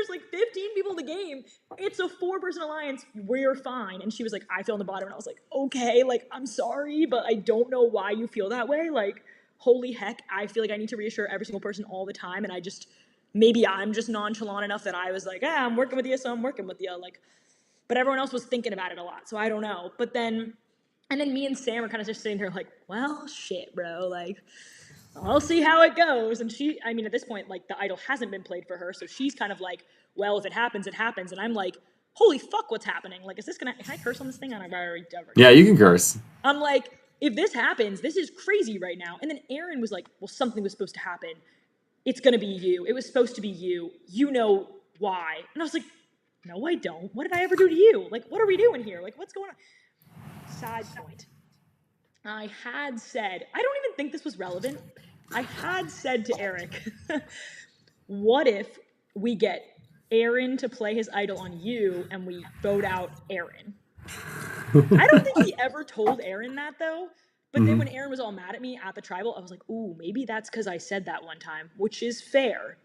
like 15 people in the game. It's a 4-person alliance. We're fine. And she was like, I feel on the bottom. And I was like, okay, like, I'm sorry, but I don't know why you feel that way. Like, holy heck, I feel like I need to reassure every single person all the time. And maybe I'm just nonchalant enough that I was like, I'm working with you, so I'm working with you. Like, but everyone else was thinking about it a lot. So I don't know. But then me and Sam are kind of just sitting here like, well, shit, bro. Like, I'll see how it goes. And at this point, like, the idol hasn't been played for her. So she's kind of like, well, if it happens, it happens. And I'm like, holy fuck, what's happening? Like, is this gonna, can I curse on this thing? I don't know. Yeah, you can curse. I'm like, if this happens, this is crazy right now. And then Aaron was like, well, something was supposed to happen. It's going to be you. It was supposed to be you. You know why. And I was like, no, I don't. What did I ever do to you? Like, what are we doing here? Like, what's going on? Side point. I had said, I don't even think this was relevant. I had said to Eric, what if we get Aaron to play his idol on you and we vote out Aaron? I don't think he ever told Aaron that, though. But then when Aaron was all mad at me at the tribal, I was like, ooh, maybe that's because I said that one time, which is fair.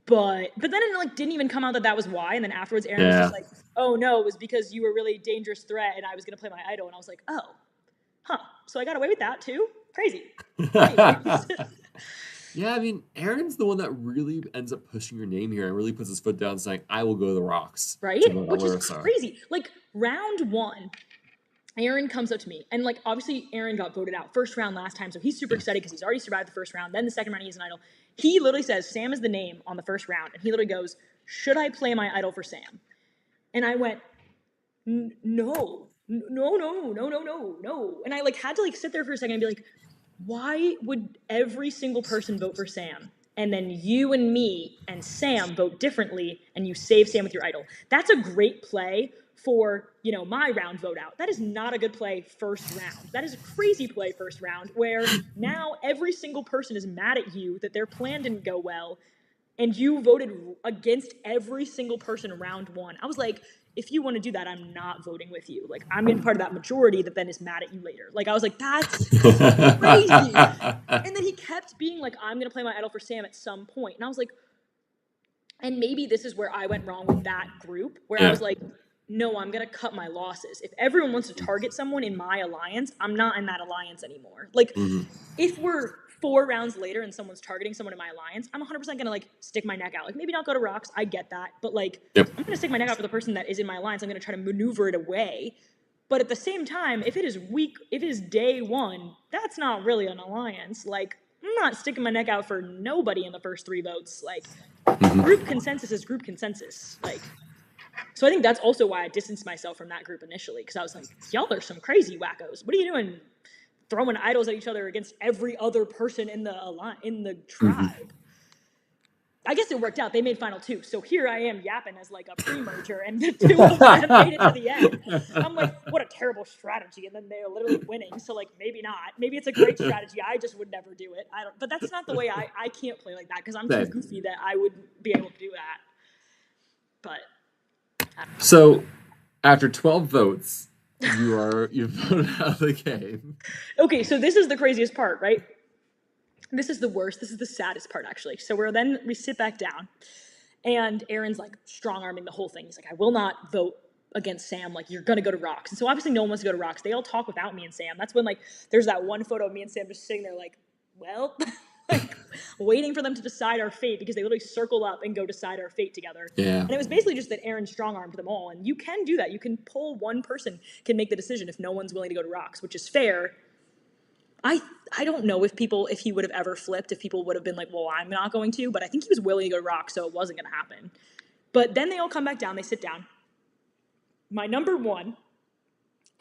But then it like didn't even come out that was why. And then afterwards, Aaron was just like, oh, no, it was because you were a really dangerous threat and I was going to play my idol. And I was like, oh, huh. So I got away with that, too? Crazy. Yeah, I mean, Aaron's the one that really ends up pushing your name here and really puts his foot down saying, I will go to the rocks. Right? Which is crazy. Like, round one, Aaron comes up to me. And, like, obviously, Aaron got voted out first round last time. So he's super excited because he's already survived the first round. Then the second round, he's an idol. He literally says, Sam is the name on the first round. And he literally goes, should I play my idol for Sam? And I went, no. And I, like, had to, like, sit there for a second and be like, why would every single person vote for Sam? And then you and me and Sam vote differently and you save Sam with your idol. That's a great play for, you know, my round vote out. That is not a good play first round. That is a crazy play first round where now every single person is mad at you that their plan didn't go well and you voted against every single person round one. I was like, if you want to do that, I'm not voting with you. Like, I'm going to be part of that majority that then is mad at you later. Like, I was like, that's crazy. And then he kept being like, I'm going to play my idol for Sam at some point. And I was like, and maybe this is where I went wrong with that group, where I was like, no, I'm going to cut my losses. If everyone wants to target someone in my alliance, I'm not in that alliance anymore. Like, if we're 4 rounds later and someone's targeting someone in my alliance, I'm 100% going to, like, stick my neck out. Like, maybe not go to rocks. I get that. But, like, I'm going to stick my neck out for the person that is in my alliance. I'm going to try to maneuver it away. But at the same time, if it is day one, that's not really an alliance. Like, I'm not sticking my neck out for nobody in the first 3 votes. Like, group consensus is group consensus. Like, so I think that's also why I distanced myself from that group initially, because I was like, y'all are some crazy wackos. What are you doing throwing idols at each other against every other person in the tribe? I guess it worked out. They made final 2. So here I am yapping as like a pre-merger, and the 2 of them made it to the end. I'm like, what a terrible strategy. And then they're literally winning. So like, maybe not. Maybe it's a great strategy. I just would never do it. But that's not the way I can't play like that because I'm too goofy that I wouldn't be able to do that. But so after 12 votes, you voted out of the game. Okay, so this is the craziest part, right? This is the worst. This is the saddest part, actually. So we sit back down, and Aaron's like strong-arming the whole thing. He's like, I will not vote against Sam. Like, you're going to go to rocks. And so obviously no one wants to go to rocks. They all talk without me and Sam. That's when, like, there's that one photo of me and Sam just sitting there like, well, like, waiting for them to decide our fate because they literally circle up and go decide our fate together. Yeah. And it was basically just that Aaron strong-armed them all. And you can do that. You can pull one person can make the decision if no one's willing to go to rocks, which is fair. I don't know if he would have ever flipped, if people would have been like, well, I'm not going to, but I think he was willing to go to rock, so it wasn't going to happen. But then they all come back down, they sit down. My number 1,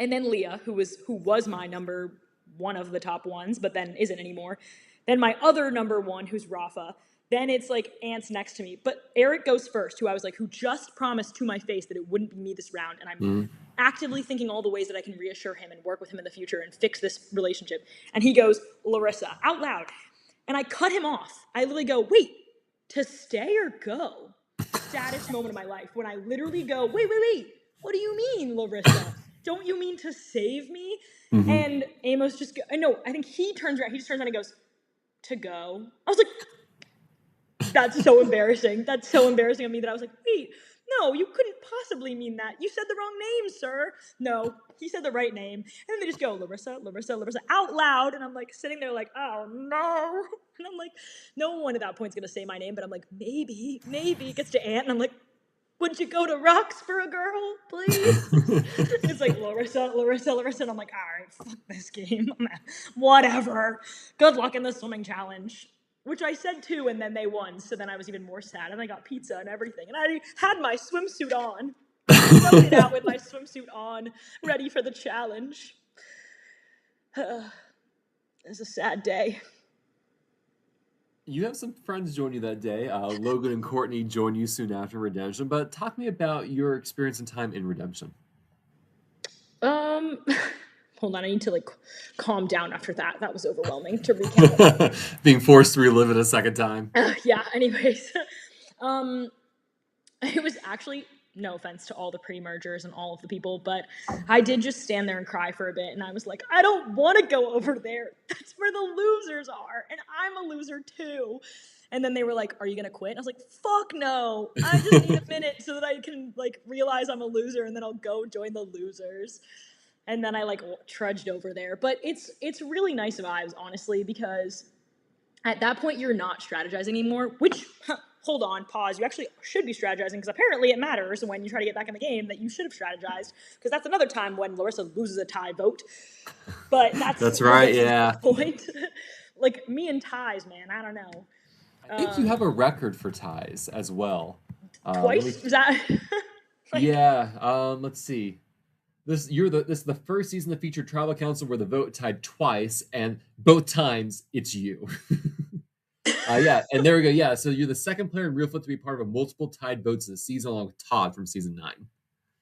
and then Leah, who was my number 1 of the top ones, but then isn't anymore. Then my other number 1, who's Rafa. Then it's like Ants next to me. But Eric goes first, who I was like, who just promised to my face that it wouldn't be me this round. And I'm actively thinking all the ways that I can reassure him and work with him in the future and fix this relationship. And he goes, Larissa, out loud. And I cut him off. I literally go, wait, to stay or go? Saddest moment of my life. When I literally go, wait. What do you mean, Larissa? Don't you mean to save me? And Amos just, I think he turns around. He just turns around and goes, to go? I was like, that's so embarrassing. That's so embarrassing of me that I was like, wait, no, you couldn't possibly mean that. You said the wrong name, sir. No, he said the right name. And then they just go, Larissa, out loud. And I'm like sitting there like, oh no. And I'm like, no one at that point's going to say my name. But I'm like, maybe. It gets to Ant. And I'm like, would you go to rocks for a girl, please? It's like, Larissa. And I'm like, all right, fuck this game. Whatever. Good luck in the swimming challenge. Which I said too, and then they won, so then I was even more sad, and I got pizza and everything, and I had my swimsuit on. Floated out with my swimsuit on, ready for the challenge. It was a sad day. You have some friends join you that day. Logan and Courtney join you soon after Redemption. But talk to me about your experience and time in Redemption. Um, hold on, I need to like calm down after that. That was overwhelming to recount. Being forced to relive it a second time. Yeah. Anyways, um, it was actually, no offense to all the pre-mergers and all of the people, but I did just stand there and cry for a bit, and I was like, I don't want to go over there. That's where the losers are, and I'm a loser too. And then they were like, are you gonna quit? And I was like, fuck no. I just need a minute so that I can like realize I'm a loser, and then I'll go join the losers. And then I like trudged over there. But it's really nice vibes, honestly, because at that point you're not strategizing anymore, which hold on, pause, you actually should be strategizing, because apparently it matters when you try to get back in the game that you should have strategized, because that's another time when Larissa loses a tie vote. But That's right, yeah. The point. Like, me and ties, man, I don't know. I think you have a record for ties as well. Twice? Is that like, yeah, let's see. This is the first season that featured Tribal Council where the vote tied twice, and both times it's you. Yeah, and there we go. Yeah, so you're the second player in Reelfoot to be part of a multiple tied votes in the season, along with Todd from season 9.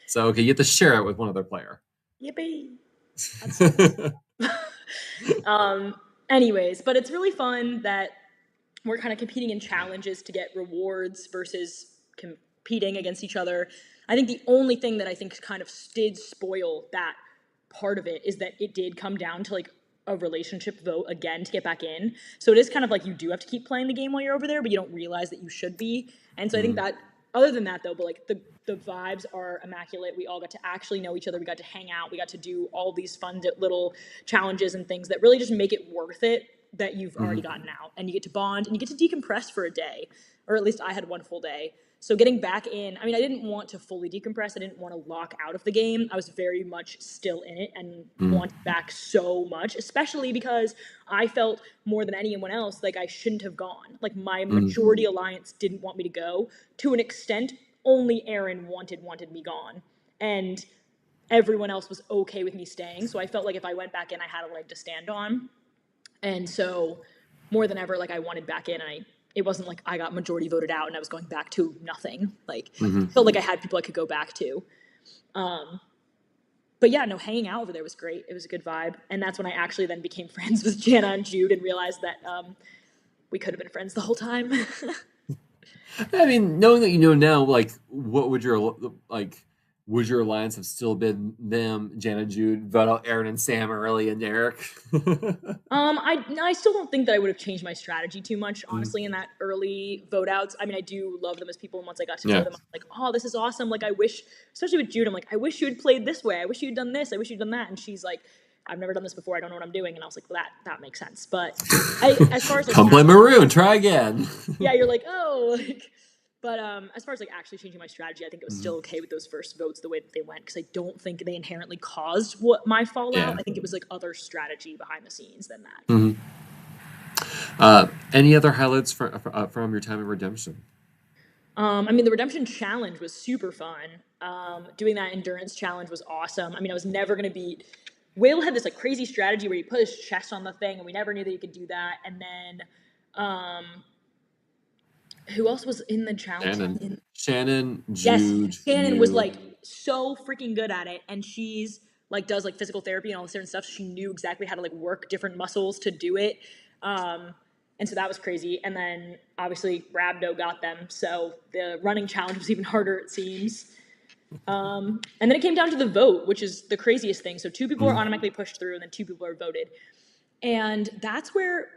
So okay, you have to share it with one other player. Yippee! Anyways, but it's really fun that we're kind of competing in challenges to get rewards versus competing against each other. I think the only thing that I think kind of did spoil that part of it is that it did come down to like a relationship vote again to get back in. So it is kind of like you do have to keep playing the game while you're over there, but you don't realize that you should be. And so I think that, other than that though, but like the vibes are immaculate. We all got to actually know each other. We got to hang out. We got to do all these fun little challenges and things that really just make it worth it that you've already gotten out. And you get to bond and you get to decompress for a day, or at least I had one full day. So getting back in, I mean, I didn't want to fully decompress. I didn't want to lock out of the game. I was very much still in it and wanted back so much, especially because I felt more than anyone else like I shouldn't have gone. Like, my majority alliance didn't want me to go. To an extent, only Aaron wanted me gone. And everyone else was okay with me staying. So I felt like if I went back in, I had a leg to stand on. And so more than ever, like, I wanted back in, and it wasn't like I got majority voted out and I was going back to nothing. Like, I felt like I had people I could go back to. But yeah, no, hanging out over there was great. It was a good vibe. And that's when I actually then became friends with Jana and Jude and realized that we could have been friends the whole time. I mean, knowing that you know now, like, what would your, like, would your alliance have still been them, Jana, Jude, vote out Aaron and Sam early, and Derek? I still don't think that I would have changed my strategy too much, honestly, in that early vote outs. I mean, I do love them as people, and once I got to know them, I'm like, oh, this is awesome. Like, I wish, especially with Jude, I'm like, I wish you had played this way. I wish you'd done this. I wish you'd done that. And she's like, I've never done this before. I don't know what I'm doing. And I was like, well, that makes sense. But as far as like, come play Maroon, try again. Yeah, you're like, oh, like. But as far as like actually changing my strategy, I think it was still okay with those first votes the way that they went, because I don't think they inherently caused what my fallout. Yeah. I think it was like other strategy behind the scenes than that. Any other highlights from your time in Redemption? I mean, the Redemption challenge was super fun. Doing that endurance challenge was awesome. I mean, I was never going to beat... Whale had this like crazy strategy where he put his chest on the thing, and we never knew that he could do that. And then... who else was in the challenge? Shannon, Jude. Yes, Shannon was like so freaking good at it, and she's like does like physical therapy and all this different stuff. So she knew exactly how to like work different muscles to do it, and so that was crazy. And then obviously Rabdo got them, so the running challenge was even harder, it seems. And then it came down to the vote, which is the craziest thing. So 2 people are automatically pushed through, and then 2 people are voted, and that's where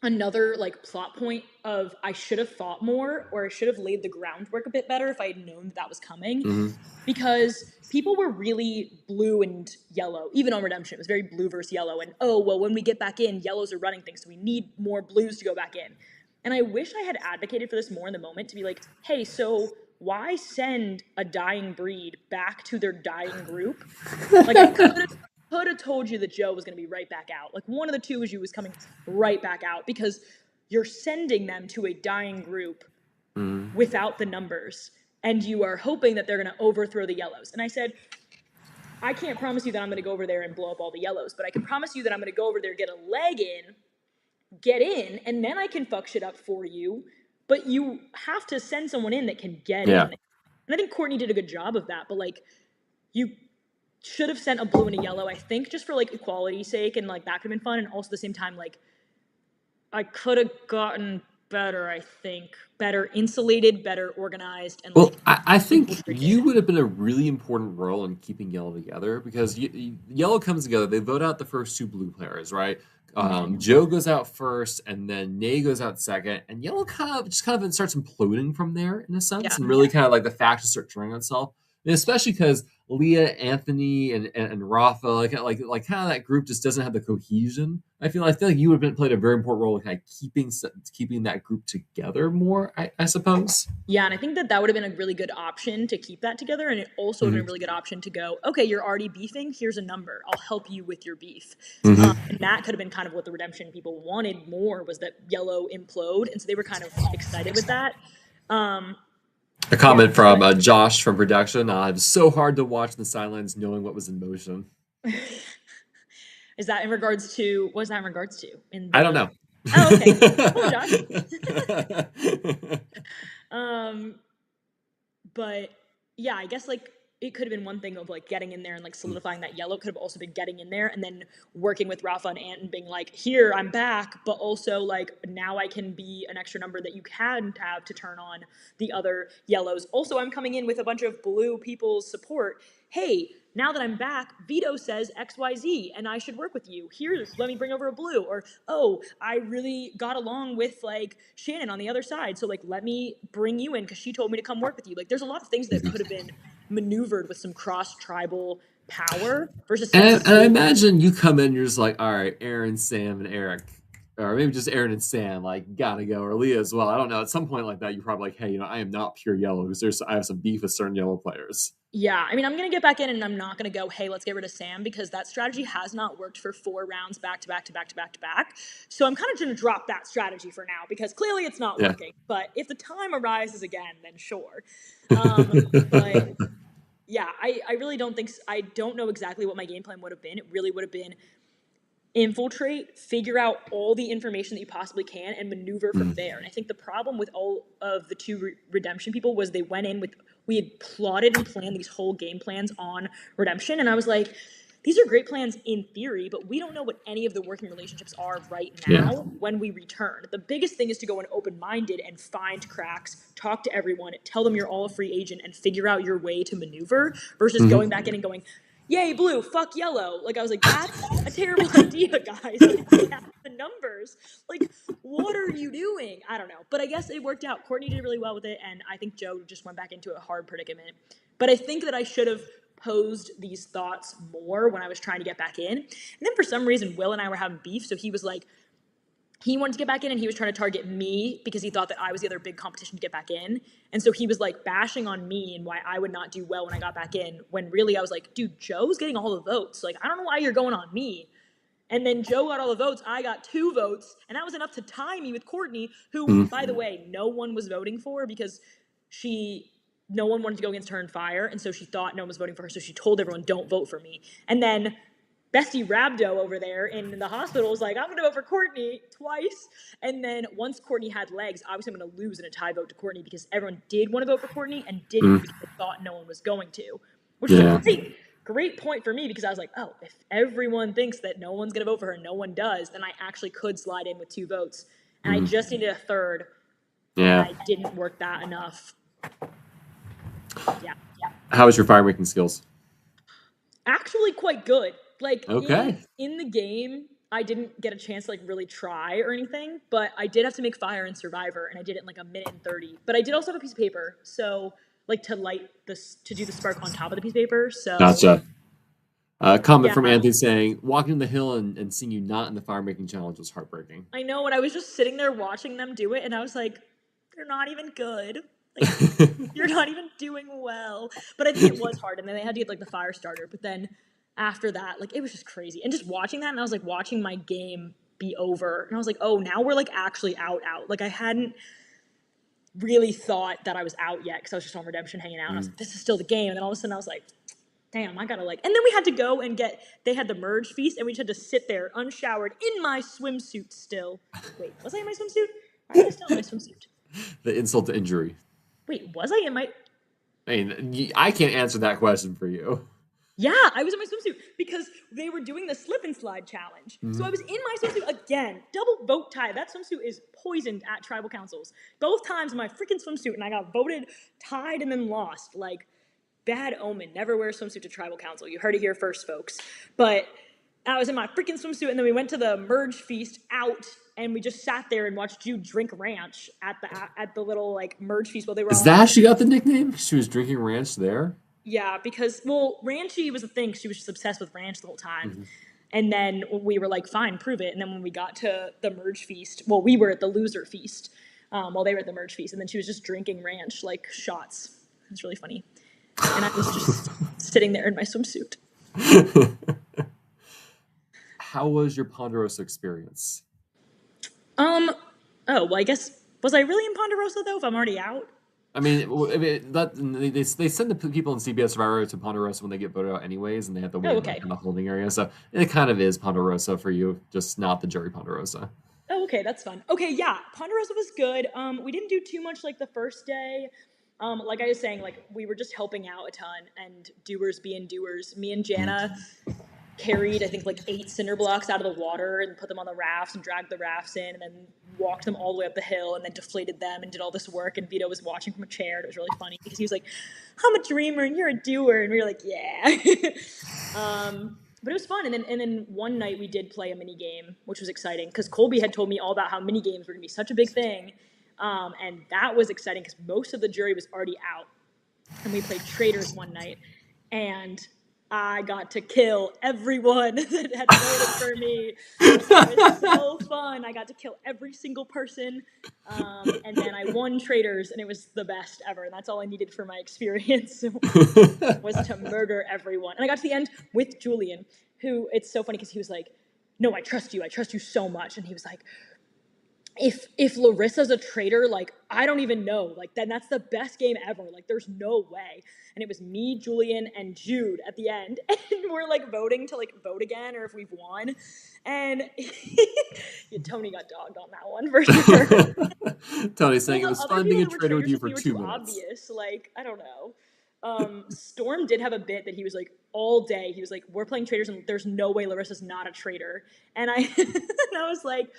another like plot point of I should have fought more, or I should have laid the groundwork a bit better if I had known that was coming, because people were really blue and yellow. Even on Redemption, it was very blue versus yellow, and oh well, when we get back in, yellows are running things, so we need more blues to go back in. And I wish I had advocated for this more in the moment, to be like, hey, so why send a dying breed back to their dying group? Like, I could have told you that Joe was going to be right back out. Like, one of the two of you was coming right back out, because you're sending them to a dying group without the numbers. and you are hoping that they're going to overthrow the yellows. And I said, I can't promise you that I'm going to go over there and blow up all the yellows, but I can promise you that I'm going to go over there, get a leg in, get in, and then I can fuck shit up for you. But you have to send someone in that can get Yeah. in. And I think Courtney did a good job of that, but like, you should have sent a blue and a yellow, I think, just for like equality's sake, and like that could have been fun. And also at the same time, like, I could have gotten better, I think. Better insulated, better organized, and Well, like I think infiltrated. you would have been a really important role in keeping Yellow together because Yellow comes together. They vote out the first two blue players, right? Mm-hmm. Joe goes out first, and then Nay goes out second, and Yellow kind of starts imploding from there in a sense, Yeah. and really kind of like the faction start turning on itself, and especially because Leah, Anthony, and Rafa, like kind of that group just doesn't have the cohesion. I feel like you would have played a very important role in kind of keeping that group together more. I suppose. Yeah, and I think that that would have been a really good option to keep that together. And it also would have been a really good option to go, okay, you're already beefing. Here's a number. I'll help you with your beef. And that could have been kind of what the redemption people wanted more, was that Yellow implode. And so they were kind of excited with that. A Yeah, comment from but Josh from production. It was so hard to watch the sidelines knowing what was in motion. is that in regards to, what is that in regards to? In I don't the, know. oh, okay. Hello, Josh. But yeah, I guess like it could have been one thing of like getting in there and like solidifying that yellow. Could have also been getting in there and then working with Rafa and Ant and being like, here, I'm back, but also like now I can be an extra number that you can have to turn on the other yellows. Also, I'm coming in with a bunch of blue people's support. Hey, now that I'm back, Vito says XYZ and I should work with you. Here, let me bring over a blue. Or, oh, I really got along with like Shannon on the other side. So like, let me bring you in because she told me to come work with you. Like, there's a lot of things that could have been maneuvered with some cross tribal power versus sending a And I blue. imagine you come in, you're just like, all right, Aaron, Sam, and Eric, or maybe just Aaron and Sam, like gotta go, or Leah as well. I don't know. At some point like that, you're probably like, hey, I am not pure yellow because I have some beef with certain yellow players. Yeah, I mean, I'm going to get back in and I'm not going to go, hey, let's get rid of Sam, because that strategy has not worked for 4 rounds back to back to back to back to back. So I'm kind of going to drop that strategy for now because clearly it's not Yeah. working. But if the time arises again, then sure. But yeah, I really don't think, I don't know exactly what my game plan would have been. It really would have been infiltrate, figure out all the information that you possibly can, and maneuver from there. And I think the problem with all of the two redemption people was they went in with, we had plotted and planned these whole game plans on redemption, and I was like, these are great plans in theory, but we don't know what any of the working relationships are right Yeah. now when we return. The biggest thing is to go in open-minded and find cracks, talk to everyone, tell them you're all a free agent, and figure out your way to maneuver versus going back in and going, yay, blue, fuck yellow. Like, I was like, that's a terrible idea, guys. Like, we have the numbers. Like, what are you doing? I don't know. But I guess it worked out. Courtney did really well with it, and I think Joe just went back into a hard predicament. But I think that I should have posed these thoughts more when I was trying to get back in. And then for some reason, Will and I were having beef, so he was like, he wanted to get back in and he was trying to target me because he thought that I was the other big competition to get back in. And so he was like bashing on me and why I would not do well when I got back in, when really I was like, dude, Joe's getting all the votes. Like, I don't know why you're going on me. And then Joe got all the votes. I got 2 votes. And that was enough to tie me with Courtney, who, by the way, no one was voting for because no one wanted to go against her in fire. And so she thought no one was voting for her. So she told everyone, don't vote for me. And then Bestie Rabdo over there in the hospital was like, I'm going to vote for Courtney twice. And then once Courtney had legs, obviously I'm going to lose in a tie vote to Courtney because everyone did want to vote for Courtney and didn't because they thought no one was going to, which is a great point for me because I was like, oh, if everyone thinks that no one's going to vote for her and no one does, then I actually could slide in with 2 votes. And I just needed a third. Yeah. And I didn't work that enough. Yeah. How was your fire making skills? Actually quite good. Like, Okay. in the game, I didn't get a chance to like really try or anything, but I did have to make fire in Survivor, and I did it in like 1:30. But I did also have a piece of paper, so like to do the spark on top of the piece of paper. So Gotcha. Comment from yeah, Anthony saying, walking the hill and seeing you not in the fire making challenge was heartbreaking. I know. And I was just sitting there watching them do it, and I was like, they're not even good. Like, you're not even doing well. But I think it was hard, and then they had to get like the fire starter. But then after that, like, it was just crazy. And just watching that, and I was like watching my game be over, and I was like, oh, now we're like actually out. Like, I hadn't really thought that I was out yet because I was just on redemption hanging out. And I was Mm. like, this is still the game. And then all of a sudden I was like, damn, I gotta like. And then we had to go and they had the merge feast, and we just had to sit there unshowered in my swimsuit still. Wait, was I in my swimsuit? Why am I still in my swimsuit? The insult to injury. Wait, was I in my. I mean, I can't answer that question for you. Yeah, I was in my swimsuit because they were doing the slip and slide challenge. So I was in my swimsuit again, double vote tie. That swimsuit is poisoned at tribal councils. Both times in my freaking swimsuit, and I got voted tied and then lost. Like, bad omen. Never wear a swimsuit to tribal council. You heard it here first, folks. But I was in my freaking swimsuit, and then we went to the merge feast out, and we just sat there and watched Jude drink ranch at the little like merge feast while they were. Is that how she got the nickname? She was drinking ranch there. Yeah, because, well, Ranchy was a thing. She was just obsessed with ranch the whole time. And then we were like, fine, prove it. And then when we got to the merge feast, well, we were at the loser feast while they were at the merge feast. And then she was just drinking ranch, like shots. It was really funny. And I was just sitting there in my swimsuit. How was your Ponderosa experience? Oh, well, I guess, was I really in Ponderosa, though, if I'm already out? I mean, they send the people in CBS Survivor to Ponderosa when they get voted out anyways, and they have to wait in the holding area. So it kind of is Ponderosa for you, just not the Jerry Ponderosa. Oh, okay, that's fun. Okay, yeah, Ponderosa was good. We didn't do too much like the first day. Like I was saying, like we were just helping out a ton and doers being doers. Me and Jana carried, I think, like 8 cinder blocks out of the water and put them on the rafts and dragged the rafts in and then walked them all the way up the hill and then deflated them and did all this work. And Vito was watching from a chair. And it was really funny because he was like, I'm a dreamer and you're a doer. And we were like, yeah. But it was fun. And then one night we did play a mini game, which was exciting because Colby had told me all about how mini games were going to be such a big thing. And that was exciting because most of the jury was already out. And we played Traitors one night. And I got to kill everyone that had voted for me. It was so fun. I got to kill every single person. And then I won Traitors, and it was the best ever. And that's all I needed for my experience was to murder everyone. And I got to the end with Julian, who, it's so funny because he was like, no, I trust you so much. And he was like, if Larissa's a traitor, like, I don't even know. Like, then that's the best game ever. Like, there's no way. And it was me, Julian, and Jude at the end. And we're, like, voting to, like, vote again or if we've won. And yeah, Tony got dogged on that one for sure. Tony saying it was fun being a traitor with you for 2 minutes. Obvious. Like, I don't know. Storm did have a bit that he was like, all day, he was like, we're playing traitors and there's no way Larissa's not a traitor. And I was like,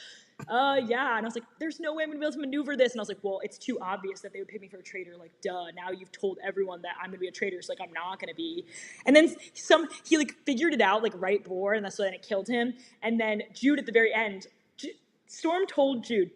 yeah. And I was like, there's no way I'm gonna be able to maneuver this. And I was like, well, it's too obvious that they would pick me for a traitor. Like, duh, now you've told everyone that I'm gonna be a traitor. So, like, I'm not gonna be. And then he like figured it out, like, right before, and that's when it killed him. And then Jude at the very end, Storm told Jude,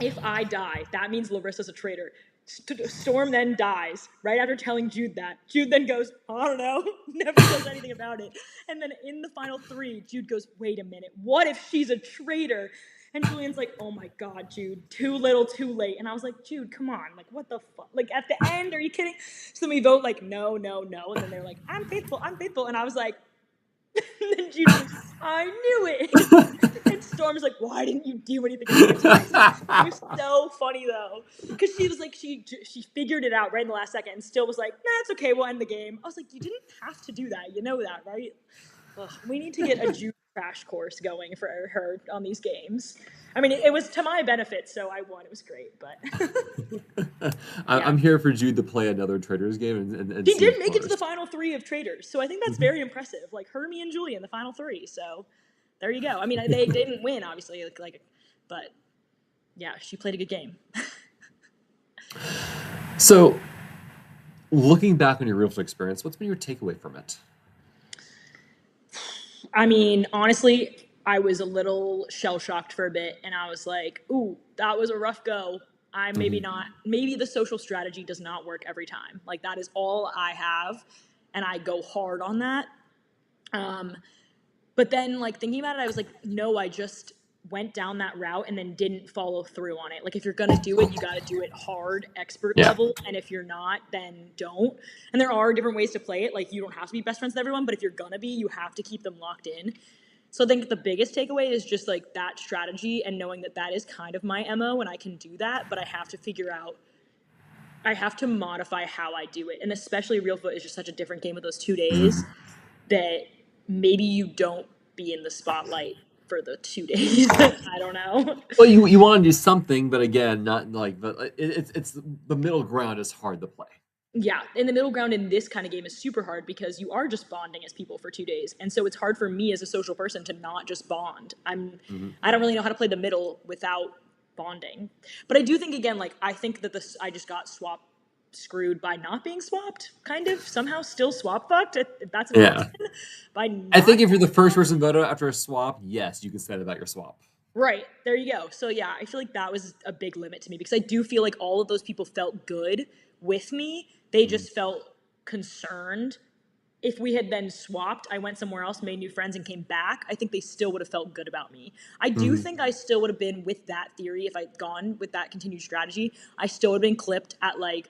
if I die, that means Larissa's a traitor. Storm then dies right after telling Jude that. Jude then goes, I don't know, never says anything about it. And then in the final 3, Jude goes, wait a minute, what if she's a traitor? And Julian's like, oh my God, Jude, too little, too late. And I was like, Jude, come on, like, what the fuck? Like, at the end, are you kidding? So then we vote like, no. And then they're like, I'm faithful. And I was like, and then Jude was like, I knew it. And Storm's like, why didn't you do anything? It was so funny though, because she was like, she figured it out right in the last second, and still was like, nah, it's okay, we'll end the game. I was like, you didn't have to do that, you know that, right? Ugh, we need to get a Jude crash course going for her on these games. I mean, it was to my benefit, so I won. It was great, but I'm here for Jude to play another Traitors game. And she did make it to the final 3 of Traitors, so I think that's very impressive. Like, Hermie and Julian, the final 3. So there you go. I mean, they didn't win, obviously, but yeah, she played a good game. So, looking back on your Reelfoot experience, what's been your takeaway from it? I mean, honestly, I was a little shell-shocked for a bit, and I was like, ooh, that was a rough go. Maybe the social strategy does not work every time. Like, that is all I have, and I go hard on that. But then, like, thinking about it, I was like, no, I just went down that route and then didn't follow through on it. Like, if you're going to do it, you got to do it hard, expert level. And if you're not, then don't. And there are different ways to play it. Like, you don't have to be best friends with everyone, but if you're going to be, you have to keep them locked in. So I think the biggest takeaway is just, like, that strategy and knowing that that is kind of my MO and I can do that, but I have to figure out I have to modify how I do it, and especially Reelfoot is just such a different game with those 2 days that maybe you don't be in the spotlight for the 2 days. I don't know. Well, you want to do something, but again, not like, but it's the middle ground is hard to play. Yeah, and the middle ground in this kind of game is super hard because you are just bonding as people for 2 days, and so it's hard for me as a social person to not just bond. I don't really know how to play the middle without bonding, but I do think again, like I think that this I just got screwed by not being swapped, kind of somehow still swap fucked. If that's an Yeah. option, by I not think if you're the first person voted after a swap, yes, you can say that about your swap. right there you go. So yeah, I feel like that was a big limit to me because I do feel like all of those people felt good with me. They Mhm. just felt concerned. If we had then swapped, I went somewhere else, made new friends, and came back, I think they still would have felt good about me. I do Mhm. think I still would have been with that theory if I'd gone with that continued strategy. I still would have been clipped at like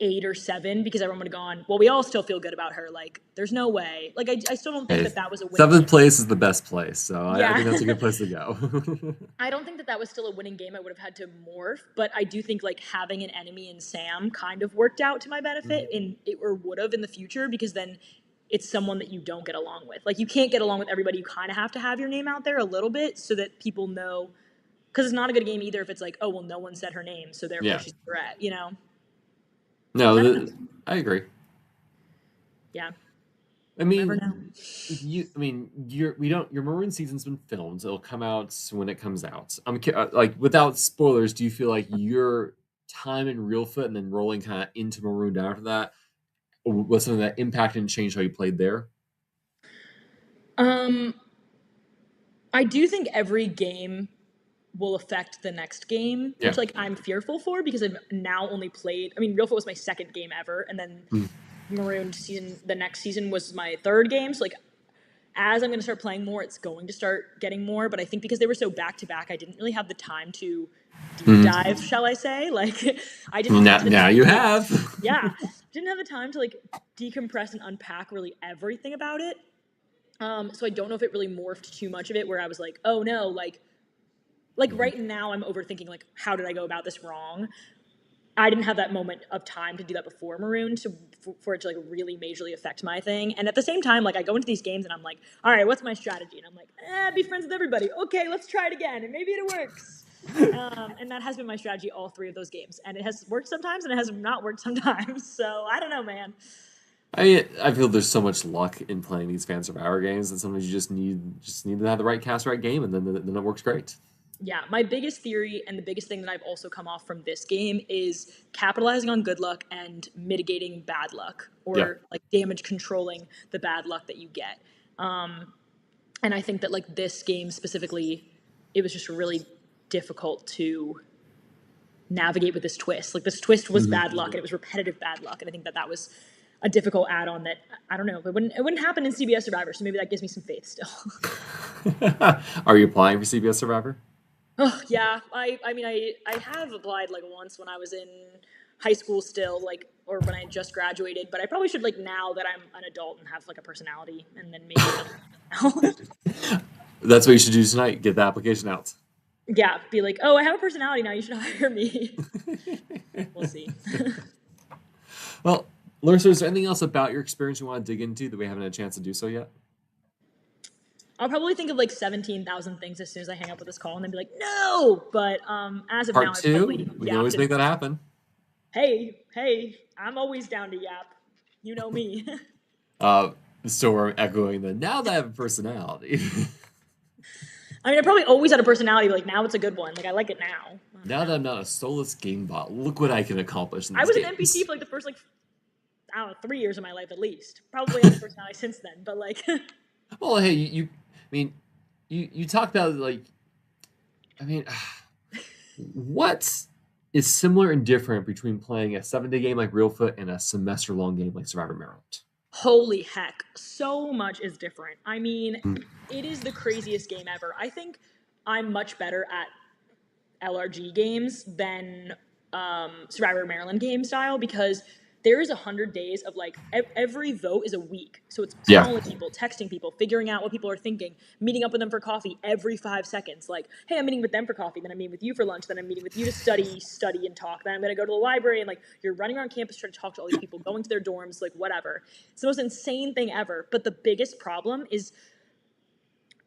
8 or 7 because everyone would have gone, well, we all still feel good about her. Like, there's no way. Like, I still don't think Hey, that that was a winning seventh game. place is the best place, so I Yeah. think that's a good place to go. I don't think that that was still a winning game. I would have had to morph, but I do think like having an enemy in Sam kind of worked out to my benefit, Mhm. in it or would have in the future because then it's someone that you don't get along with. Like you can't get along with everybody. You kind of have to have your name out there a little bit so that people know. Because it's not a good game either if it's like, oh well, no one said her name, so therefore Yeah. she's a threat. You know? No, I don't know. I agree. Yeah, I we'll never mean, know. your Maroon season's been filmed. So it'll come out when it comes out. Like without spoilers, do you feel like your time in Reelfoot and then rolling kind of into Maroon after that was something that impacted and changed how you played there? Um, I do think every game will affect the next game, Yeah. which like I'm fearful for because I've now only played. I mean, Real Foot was my second game ever, and then Mm. Marooned season, the next season was my third game. So like, as I'm going to start playing more, it's going to start getting more. But I think because they were so back to back, I didn't really have the time to deep Mhm. dive, shall I say? Like, I didn't have the Now time you to like, have. yeah, didn't have the time to like decompress and unpack really everything about it. So I don't know if it really morphed too much of it, where I was like, oh no, like Mhm. right now I'm overthinking like how did I go about this wrong. I didn't have that moment of time to do that before Maroon for it to like really majorly affect my thing. And at the same time, like I go into these games and I'm like, all right, what's my strategy? And I'm like, be friends with everybody. Okay, let's try it again, and maybe it works. And that has been my strategy all 3 of those games, and it has worked sometimes and it has not worked sometimes. So I don't know, man. I feel there's so much luck in playing these fan survivor games that sometimes you just need to have the right cast, right game, and then it works great. Yeah, my biggest theory and the biggest thing that I've also come off from this game is capitalizing on good luck and mitigating bad luck, Yeah. or like damage controlling the bad luck that you get. And I think that like this game specifically, it was just really difficult to navigate with this twist. Like this twist was Mhm. bad luck and it was repetitive bad luck, and I think that that was a difficult add-on that I don't know. It wouldn't happen in CBS Survivor, so maybe that gives me some faith still. Are you applying for CBS Survivor? Oh yeah, I mean I have applied like once when I was in high school still, like, or when I just graduated, but I probably should like now that I'm an adult and have like a personality, and then maybe now. That's what you should do tonight. Get the application out. Yeah, be like, oh, I have a personality now. You should hire me. We'll see. Well, Larissa, is there anything else about your experience you want to dig into that we haven't had a chance to do so yet? I'll probably think of like 17,000 things as soon as I hang up with this call, and then be like, no. But as of now, Part I've two? probably We can yapped always make that enough. happen. Hey, I'm always down to yap. You know me. Uh, so we're echoing the now that I have a personality. I mean, I probably always had a personality, but like now it's a good one. Like I like it now. I don't Now that know. I'm not a soulless game bot, look what I can accomplish in I these was an NPC games. for like the first like I don't know 3 years of my life at least. Probably had a personality since then, but like Well, hey, I mean, you talk about like, I mean, what is similar and different between playing a 7-day game like Reelfoot and a semester-long game like Survivor Maryland? holy heck, so much is different. I mean, Mm. it is the craziest game ever. I think I'm much better at LRG games than Survivor Maryland game style because there is 100 days of like every vote is a week. So it's Yeah. calling people, texting people, figuring out what people are thinking, meeting up with them for coffee every 5 seconds. Like, hey, I'm meeting with them for coffee, then I'm meeting with you for lunch, then I'm meeting with you to study and talk. Then I'm gonna go to the library, and like you're running around campus trying to talk to all these people, going to their dorms, like whatever. It's the most insane thing ever. But the biggest problem is,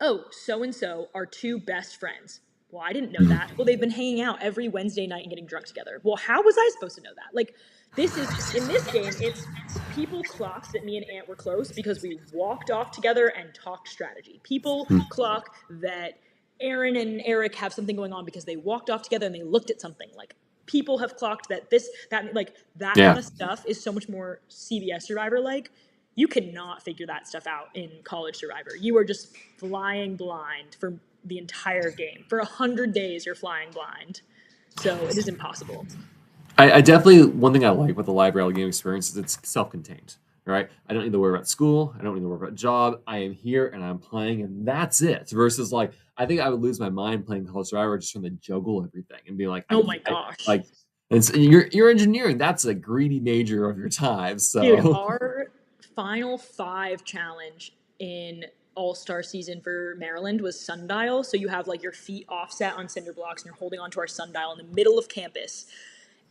oh, so and so are two best friends. Well, I didn't know that. Well, they've been hanging out every Wednesday night and getting drunk together. Well, how was I supposed to know that? Like, this is, in this game, it's people clocked that me and Ant were close because we walked off together and talked strategy. People clock that Aaron and Eric have something going on because they walked off together and they looked at something. Like, people have clocked that that Yeah. kind of stuff is so much more CBS Survivor like. You cannot figure that stuff out in College Survivor. You are just flying blind for the entire game. For 100 days, you're flying blind. So it is impossible. I definitely, one thing I like about the live rally game experience is it's self-contained, right? I don't need to worry about school. I don't need to worry about job. I am here and I'm playing, and that's it. Versus like, I think I would lose my mind playing College Survivor just trying to juggle everything and be like, Oh my gosh. like, and so you're engineering. That's a greedy major of your time. Dude, So our final 5 challenge in All-Star season for Maryland was sundial. So you have like your feet offset on cinder blocks and you're holding onto our sundial in the middle of campus.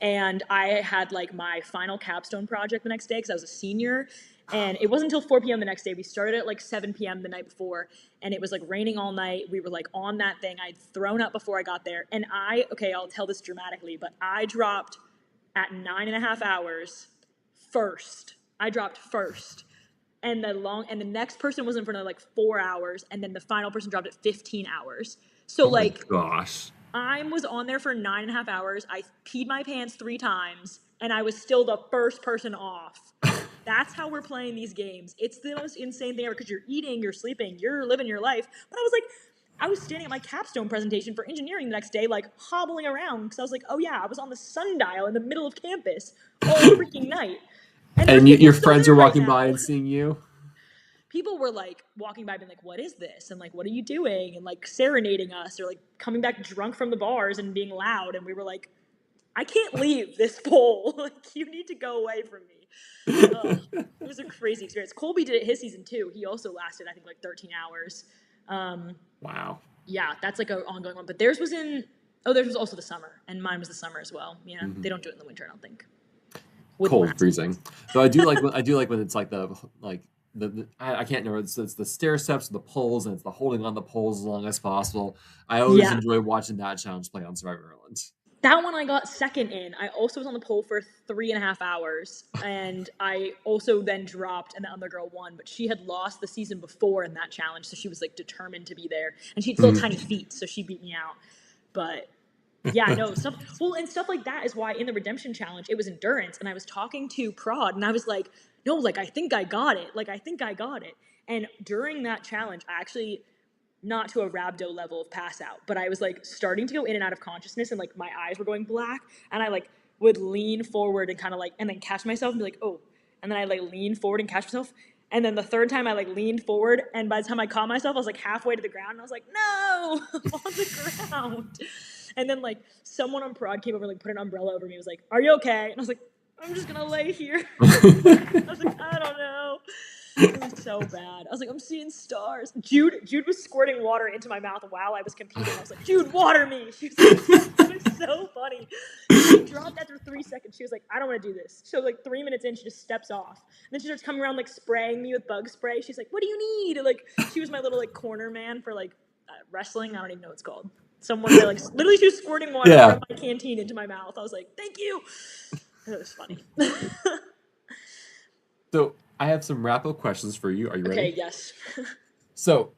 And I had like my final capstone project the next day because I was a senior. And it wasn't until 4 p.m. the next day. We started at like 7 p.m. the night before, and it was like raining all night. We were like on that thing. I'd thrown up before I got there. And okay, I'll tell this dramatically, but I dropped at 9.5 hours first. I dropped first. And the next person was in front of like 4 hours, and then the final person dropped at 15 hours. So oh my like gosh. I was on there for 9.5 hours. I peed my pants 3 times, and I was still the first person off. That's how we're playing these games. It's the most insane thing ever because you're eating, you're sleeping, you're living your life. But I was standing at my capstone presentation for engineering the next day, like hobbling around because I was like, oh yeah, I was on the sundial in the middle of campus all freaking night. And there's And people your still friends there are right walking now. by and seeing you. People were like walking by being like, what is this? And like, what are you doing? And like serenading us or like coming back drunk from the bars and being loud. And we were like, I can't leave this poll. Like, you need to go away from me. It was a crazy experience. Colby did it his season too. He also lasted, I think, like 13 hours. Wow. Yeah, that's like an ongoing one. But theirs was also the summer, and mine was the summer as well. Yeah, they don't do it in the winter, I don't think. Cold, freezing. Though I do like when it's like I can't remember. It's the stair steps, the poles, and it's the holding on the poles as long as possible. I always Yeah. enjoy watching that challenge play on Survivor Ireland. That one I got second in. I also was on the pole for 3.5 hours, and I also then dropped, and the other girl won. But she had lost the season before in that challenge, so she was like determined to be there, and she had little tiny feet, so she beat me out. But yeah, no stuff. Well, and stuff like that is why in the redemption challenge it was endurance, and I was talking to Prod, and I was like, no, like I think I got it. Like I think I got it. And during that challenge, I actually not to a rhabdo level of pass out, but I was like starting to go in and out of consciousness and like my eyes were going black and I like would lean forward and kind of like and then catch myself and be like, oh, and then I like lean forward and catch myself. And then the third time I like leaned forward and by the time I caught myself, I was like halfway to the ground and I was like, no, I'm on the ground. And then like someone on Prod came over and like put an umbrella over me and was like, are you okay? And I was like, I'm just gonna lay here. I was like, I don't know. It was so bad. I was like, I'm seeing stars. Jude was squirting water into my mouth while I was competing. I was like, Jude, water me. She was like, it was so funny. She dropped after 3 seconds. She was like, I don't want to do this. So like 3 minutes in, she just steps off. And then she starts coming around like spraying me with bug spray. She's like, what do you need? And, like she was my little like corner man for like wrestling. I don't even know what it's called. Someone that like literally she was squirting water from my canteen into my mouth. I was like, thank you. It was funny. So I have some wrap-up questions for you. Are you ready? Okay, yes. So,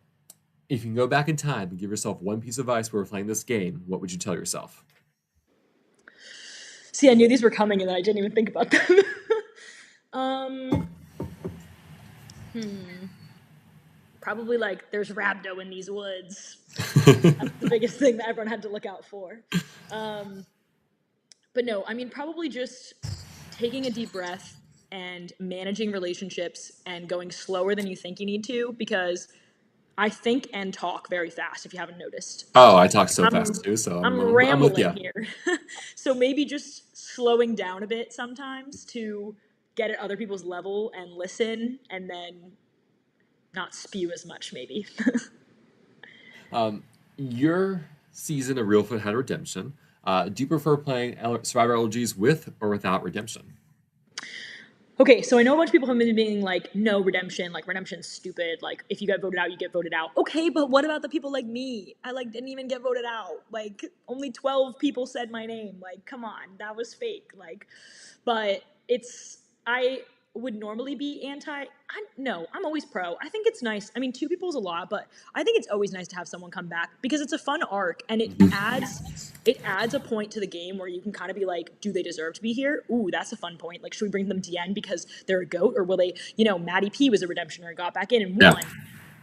if you can go back in time and give yourself one piece of advice while we're playing this game, what would you tell yourself? See, I knew these were coming and I didn't even think about them. Probably like there's rhabdo in these woods. That's the biggest thing that everyone had to look out for. But no, I mean probably just taking a deep breath and managing relationships and going slower than you think you need to because I think and talk very fast if you haven't noticed. Oh, I talk so fast too, so I'm I'm with rambling you. here. So maybe just slowing down a bit sometimes to get at other people's level and listen, and then not spew as much, maybe. Um, your season of Reelfoot had redemption. Do you prefer playing Survivor LGs with or without redemption? Okay, so I know a bunch of people have been being like, no redemption, like redemption's stupid. Like if you get voted out, you get voted out. Okay, but what about the people like me? I like didn't even get voted out. Like only 12 people said my name. Like come on, that was fake. Like, but I would normally be no, I'm always pro. I think it's nice. I mean, two people is a lot, but I think it's always nice to have someone come back because it's a fun arc and it adds a point to the game where you can kind of be like, do they deserve to be here? Ooh, that's a fun point. Like, should we bring them DN because they're a goat, or will they? Maddie P was a redemptioner and got back in and Yeah. won.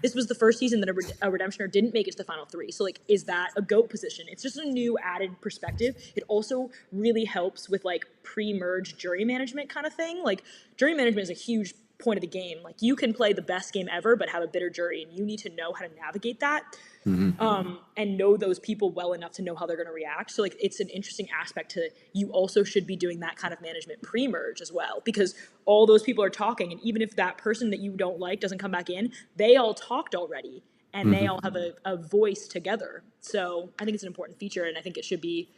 This was the first season that a redemptioner didn't make it to the final three. So like, is that a GOAT position? It's just a new added perspective. It also really helps with like pre-merge jury management kind of thing. Like jury management is a huge point of the game. Like you can play the best game ever, but have a bitter jury, and you need to know how to navigate that. And know those people well enough to know how they're going to react. So like it's an interesting aspect to you also should be doing that kind of management pre-merge as well, because all those people are talking, and even if that person that you don't like doesn't come back in, they all talked already and they all have a voice together. So I think it's an important feature, and I think it should be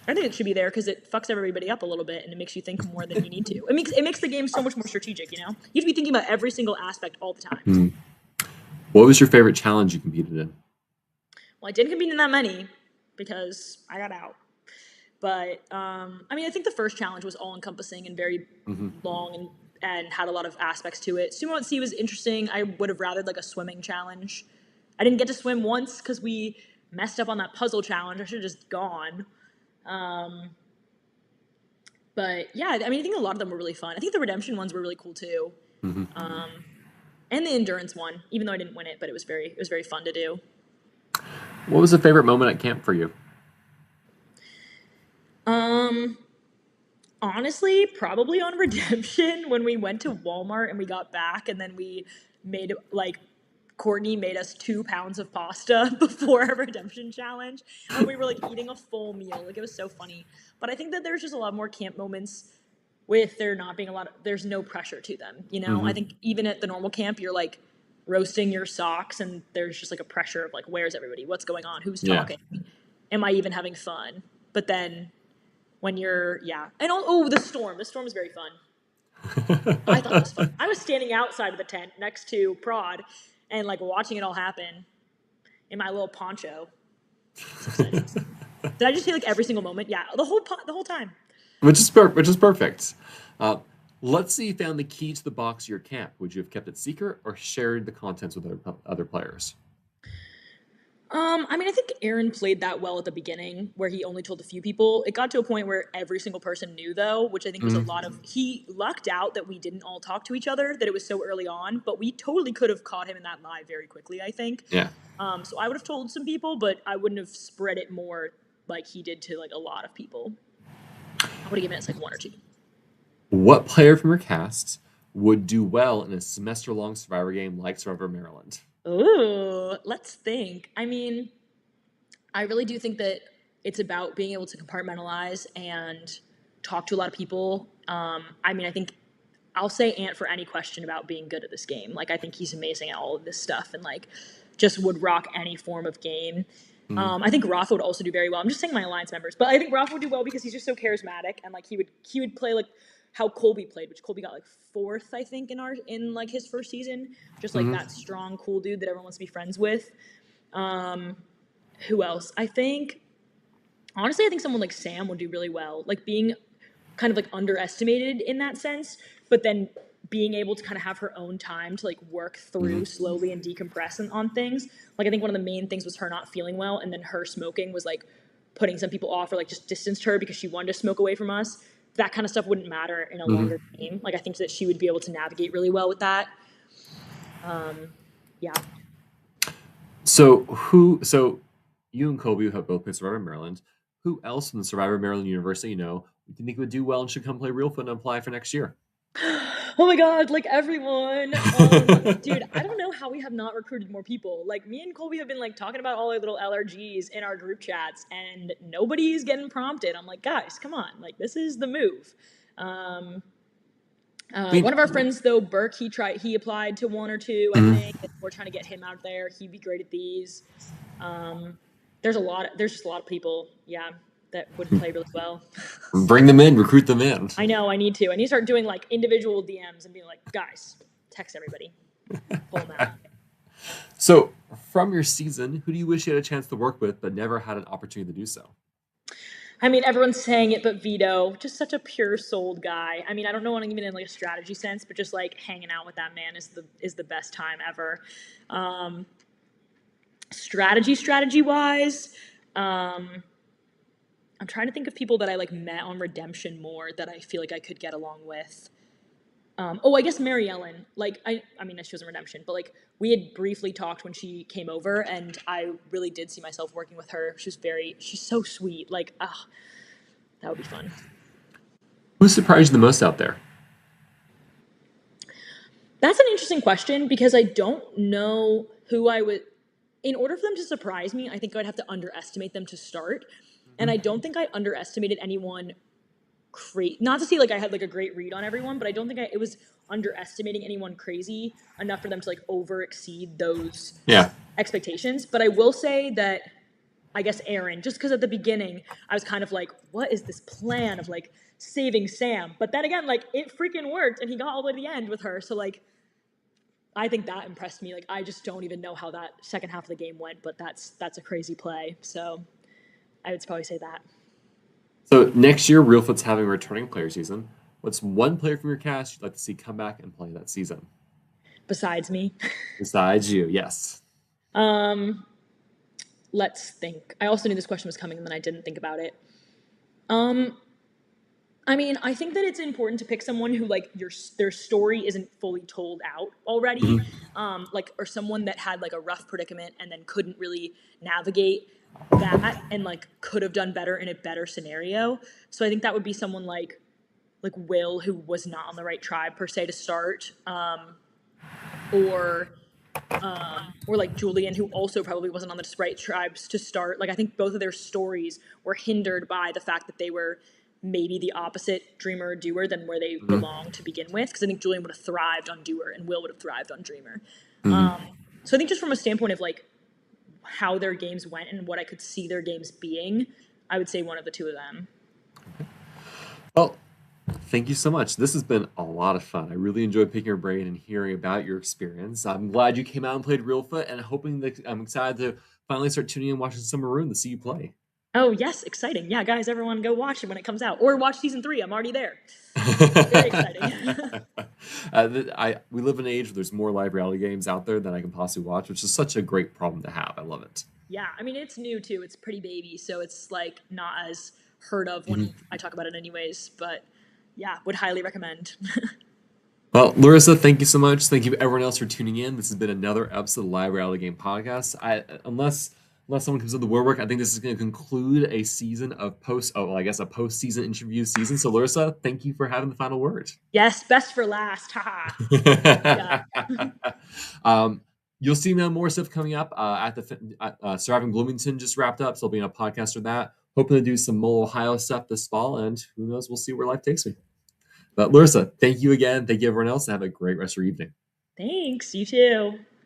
there because it fucks everybody up a little bit and it makes you think more than you need to. It makes the game so much more strategic, you know? You have to be thinking about every single aspect all the time. What was your favorite challenge you competed in? Well, I didn't compete in that many because I got out. But I mean, I think the first challenge was all encompassing and very long and had a lot of aspects to it. Sumo at Sea was interesting. I would have rathered like a swimming challenge. I didn't get to swim once because we messed up on that puzzle challenge. I should have just gone. But yeah, I mean, I think a lot of them were really fun. I think the redemption ones were really cool too, and the endurance one. Even though I didn't win it, but it was very fun to do. What was the favorite moment at camp for you? Honestly, probably on redemption when we went to Walmart and we got back, and then we made like Courtney made us 2 pounds of pasta before our redemption challenge, and we were like eating a full meal. Like it was so funny. But I think that there's just a lot more camp moments with there not being there's no pressure to them. I think even at the normal camp, you're like roasting your socks, and there's just like a pressure of like, where's everybody? What's going on? Who's Yeah. talking? Am I even having fun? But then when and the storm is very fun. I thought it was fun. I was standing outside of the tent next to Prod and like watching it all happen in my little poncho. It's exciting. Did I just say like every single moment? Yeah, the whole time. which is perfect. Uh, let's say you found the key to the box of your camp. Would you have kept it secret or shared the contents with other players? I mean, I think Aaron played that well at the beginning, where he only told a few people. It got to a point where every single person knew, though, which I think was a lot of. He lucked out that we didn't all talk to each other, that it was so early on, but we totally could have caught him in that lie very quickly, I think. Yeah. So I would have told some people, but I wouldn't have spread it more like he did to like a lot of people. I would have given it like one or two. What player from your cast would do well in a semester-long Survivor game like Survivor Maryland? Ooh, let's think. I mean, I really do think that it's about being able to compartmentalize and talk to a lot of people. I mean, I think I'll say Ant for any question about being good at this game. Like, I think he's amazing at all of this stuff and like just would rock any form of game. I think Rafa would also do very well. I'm just saying my alliance members, but I think Rafa would do well because he's just so charismatic and like he would play like how Colby played, which Colby got like fourth, I think, in like his first season. Just like that strong, cool dude that everyone wants to be friends with. Who else? Honestly, I think someone like Sam would do really well. Like being kind of like underestimated in that sense, but then being able to kind of have her own time to like work through slowly and decompress on things. Like I think one of the main things was her not feeling well, and then her smoking was like putting some people off or like just distanced her because she wanted to smoke away from us. That kind of stuff wouldn't matter in a longer game. Like I think that she would be able to navigate really well with that. Yeah. So you and Kobe have both played Survivor Maryland. Who else from the Survivor Maryland University you think would do well and should come play Reelfoot and apply for next year? Oh my god, like everyone. Dude, I don't know how we have not recruited more people. Like me and Colby have been like talking about all our little LRGs in our group chats and nobody's getting prompted. I'm like, guys, come on. Like this is the move. I mean, One of our friends though, Burke, he applied to one or two, I mhm. think. And we're trying to get him out there. He'd be great at these. Um, there's just a lot of people, yeah, that would play really well. Bring them in, recruit them in. I know, I need to. I need to start doing like individual DMs and being like, guys, text everybody, pull them out. So, from your season, who do you wish you had a chance to work with but never had an opportunity to do so? I mean, everyone's saying it, but Vito, just such a pure souled guy. I mean, I don't know, even in like a strategy sense, but just like hanging out with that man is the best time ever. Um, strategy wise, um, I'm trying to think of people that I like met on Redemption more that I feel like I could get along with. Oh, I guess Mary Ellen. Like, I mean, she was in Redemption, but like we had briefly talked when she came over, and I really did see myself working with her. She's so sweet. Like, ah, that would be fun. Who surprised you the most out there? That's an interesting question because I don't know who I would. In order for them to surprise me, I think I'd have to underestimate them to start. And I don't think I underestimated anyone not to say like I had like a great read on everyone, but I don't think it was underestimating anyone crazy enough for them to like over exceed those Yeah. expectations. But I will say that I guess Aaron, just because at the beginning I was kind of like, what is this plan of like saving Sam? But then again, like it freaking worked and he got all the way to the end with her. So like I think that impressed me. Like I just don't even know how that second half of the game went, but that's a crazy play. So I would probably say that. So, next year, Reelfoot's having a returning player season. What's one player from your cast you'd like to see come back and play that season? Besides me. Besides you, yes. um let's think. I also knew this question was coming and then I didn't think about it. Um, I mean, I think that it's important to pick someone who like their story isn't fully told out already, Mhm. like or someone that had like a rough predicament and then couldn't really navigate that and like could have done better in a better scenario. So I think that would be someone like Will, who was not on the right tribe per se to start, or or like Julian, who also probably wasn't on the right tribes to start. Like I think both of their stories were hindered by the fact that they were maybe the opposite dreamer or doer than where they Mhm. belong to begin with. Because I think Julian would have thrived on doer and Will would have thrived on dreamer. Mhm. So I think just from a standpoint of like how their games went and what I could see their games being, I would say one of the two of them. Well, thank you so much. This has been a lot of fun. I really enjoyed picking your brain and hearing about your experience. I'm glad you came out and played Reelfoot, and I'm excited to finally start tuning in and watching some Maroon to see you play. Oh yes, exciting! Yeah, guys, everyone go watch it when it comes out, or watch season 3. I'm already there. Very exciting. We live in an age where there's more live reality games out there than I can possibly watch, which is such a great problem to have. I love it. Yeah, I mean it's new too. It's pretty baby, so it's like not as heard of when Mhm. I talk about it anyways, but yeah, would highly recommend. Well, Larissa, thank you so much. Thank you everyone else for tuning in. This has been another episode of the Live Reality Game Podcast. Unless someone comes in the woodwork, I think this is going to conclude a season of I guess a post-season interview season. So, Larissa, thank you for having the final word. Yes, best for last. Haha. Yeah. um, you'll see more stuff coming up at Surviving Bloomington just wrapped up, so I'll be on a podcast for that. Hoping to do some Mole, Ohio stuff this fall, and who knows, we'll see where life takes me. But Larissa, thank you again. Thank you everyone else, and have a great rest of your evening. Thanks, you too.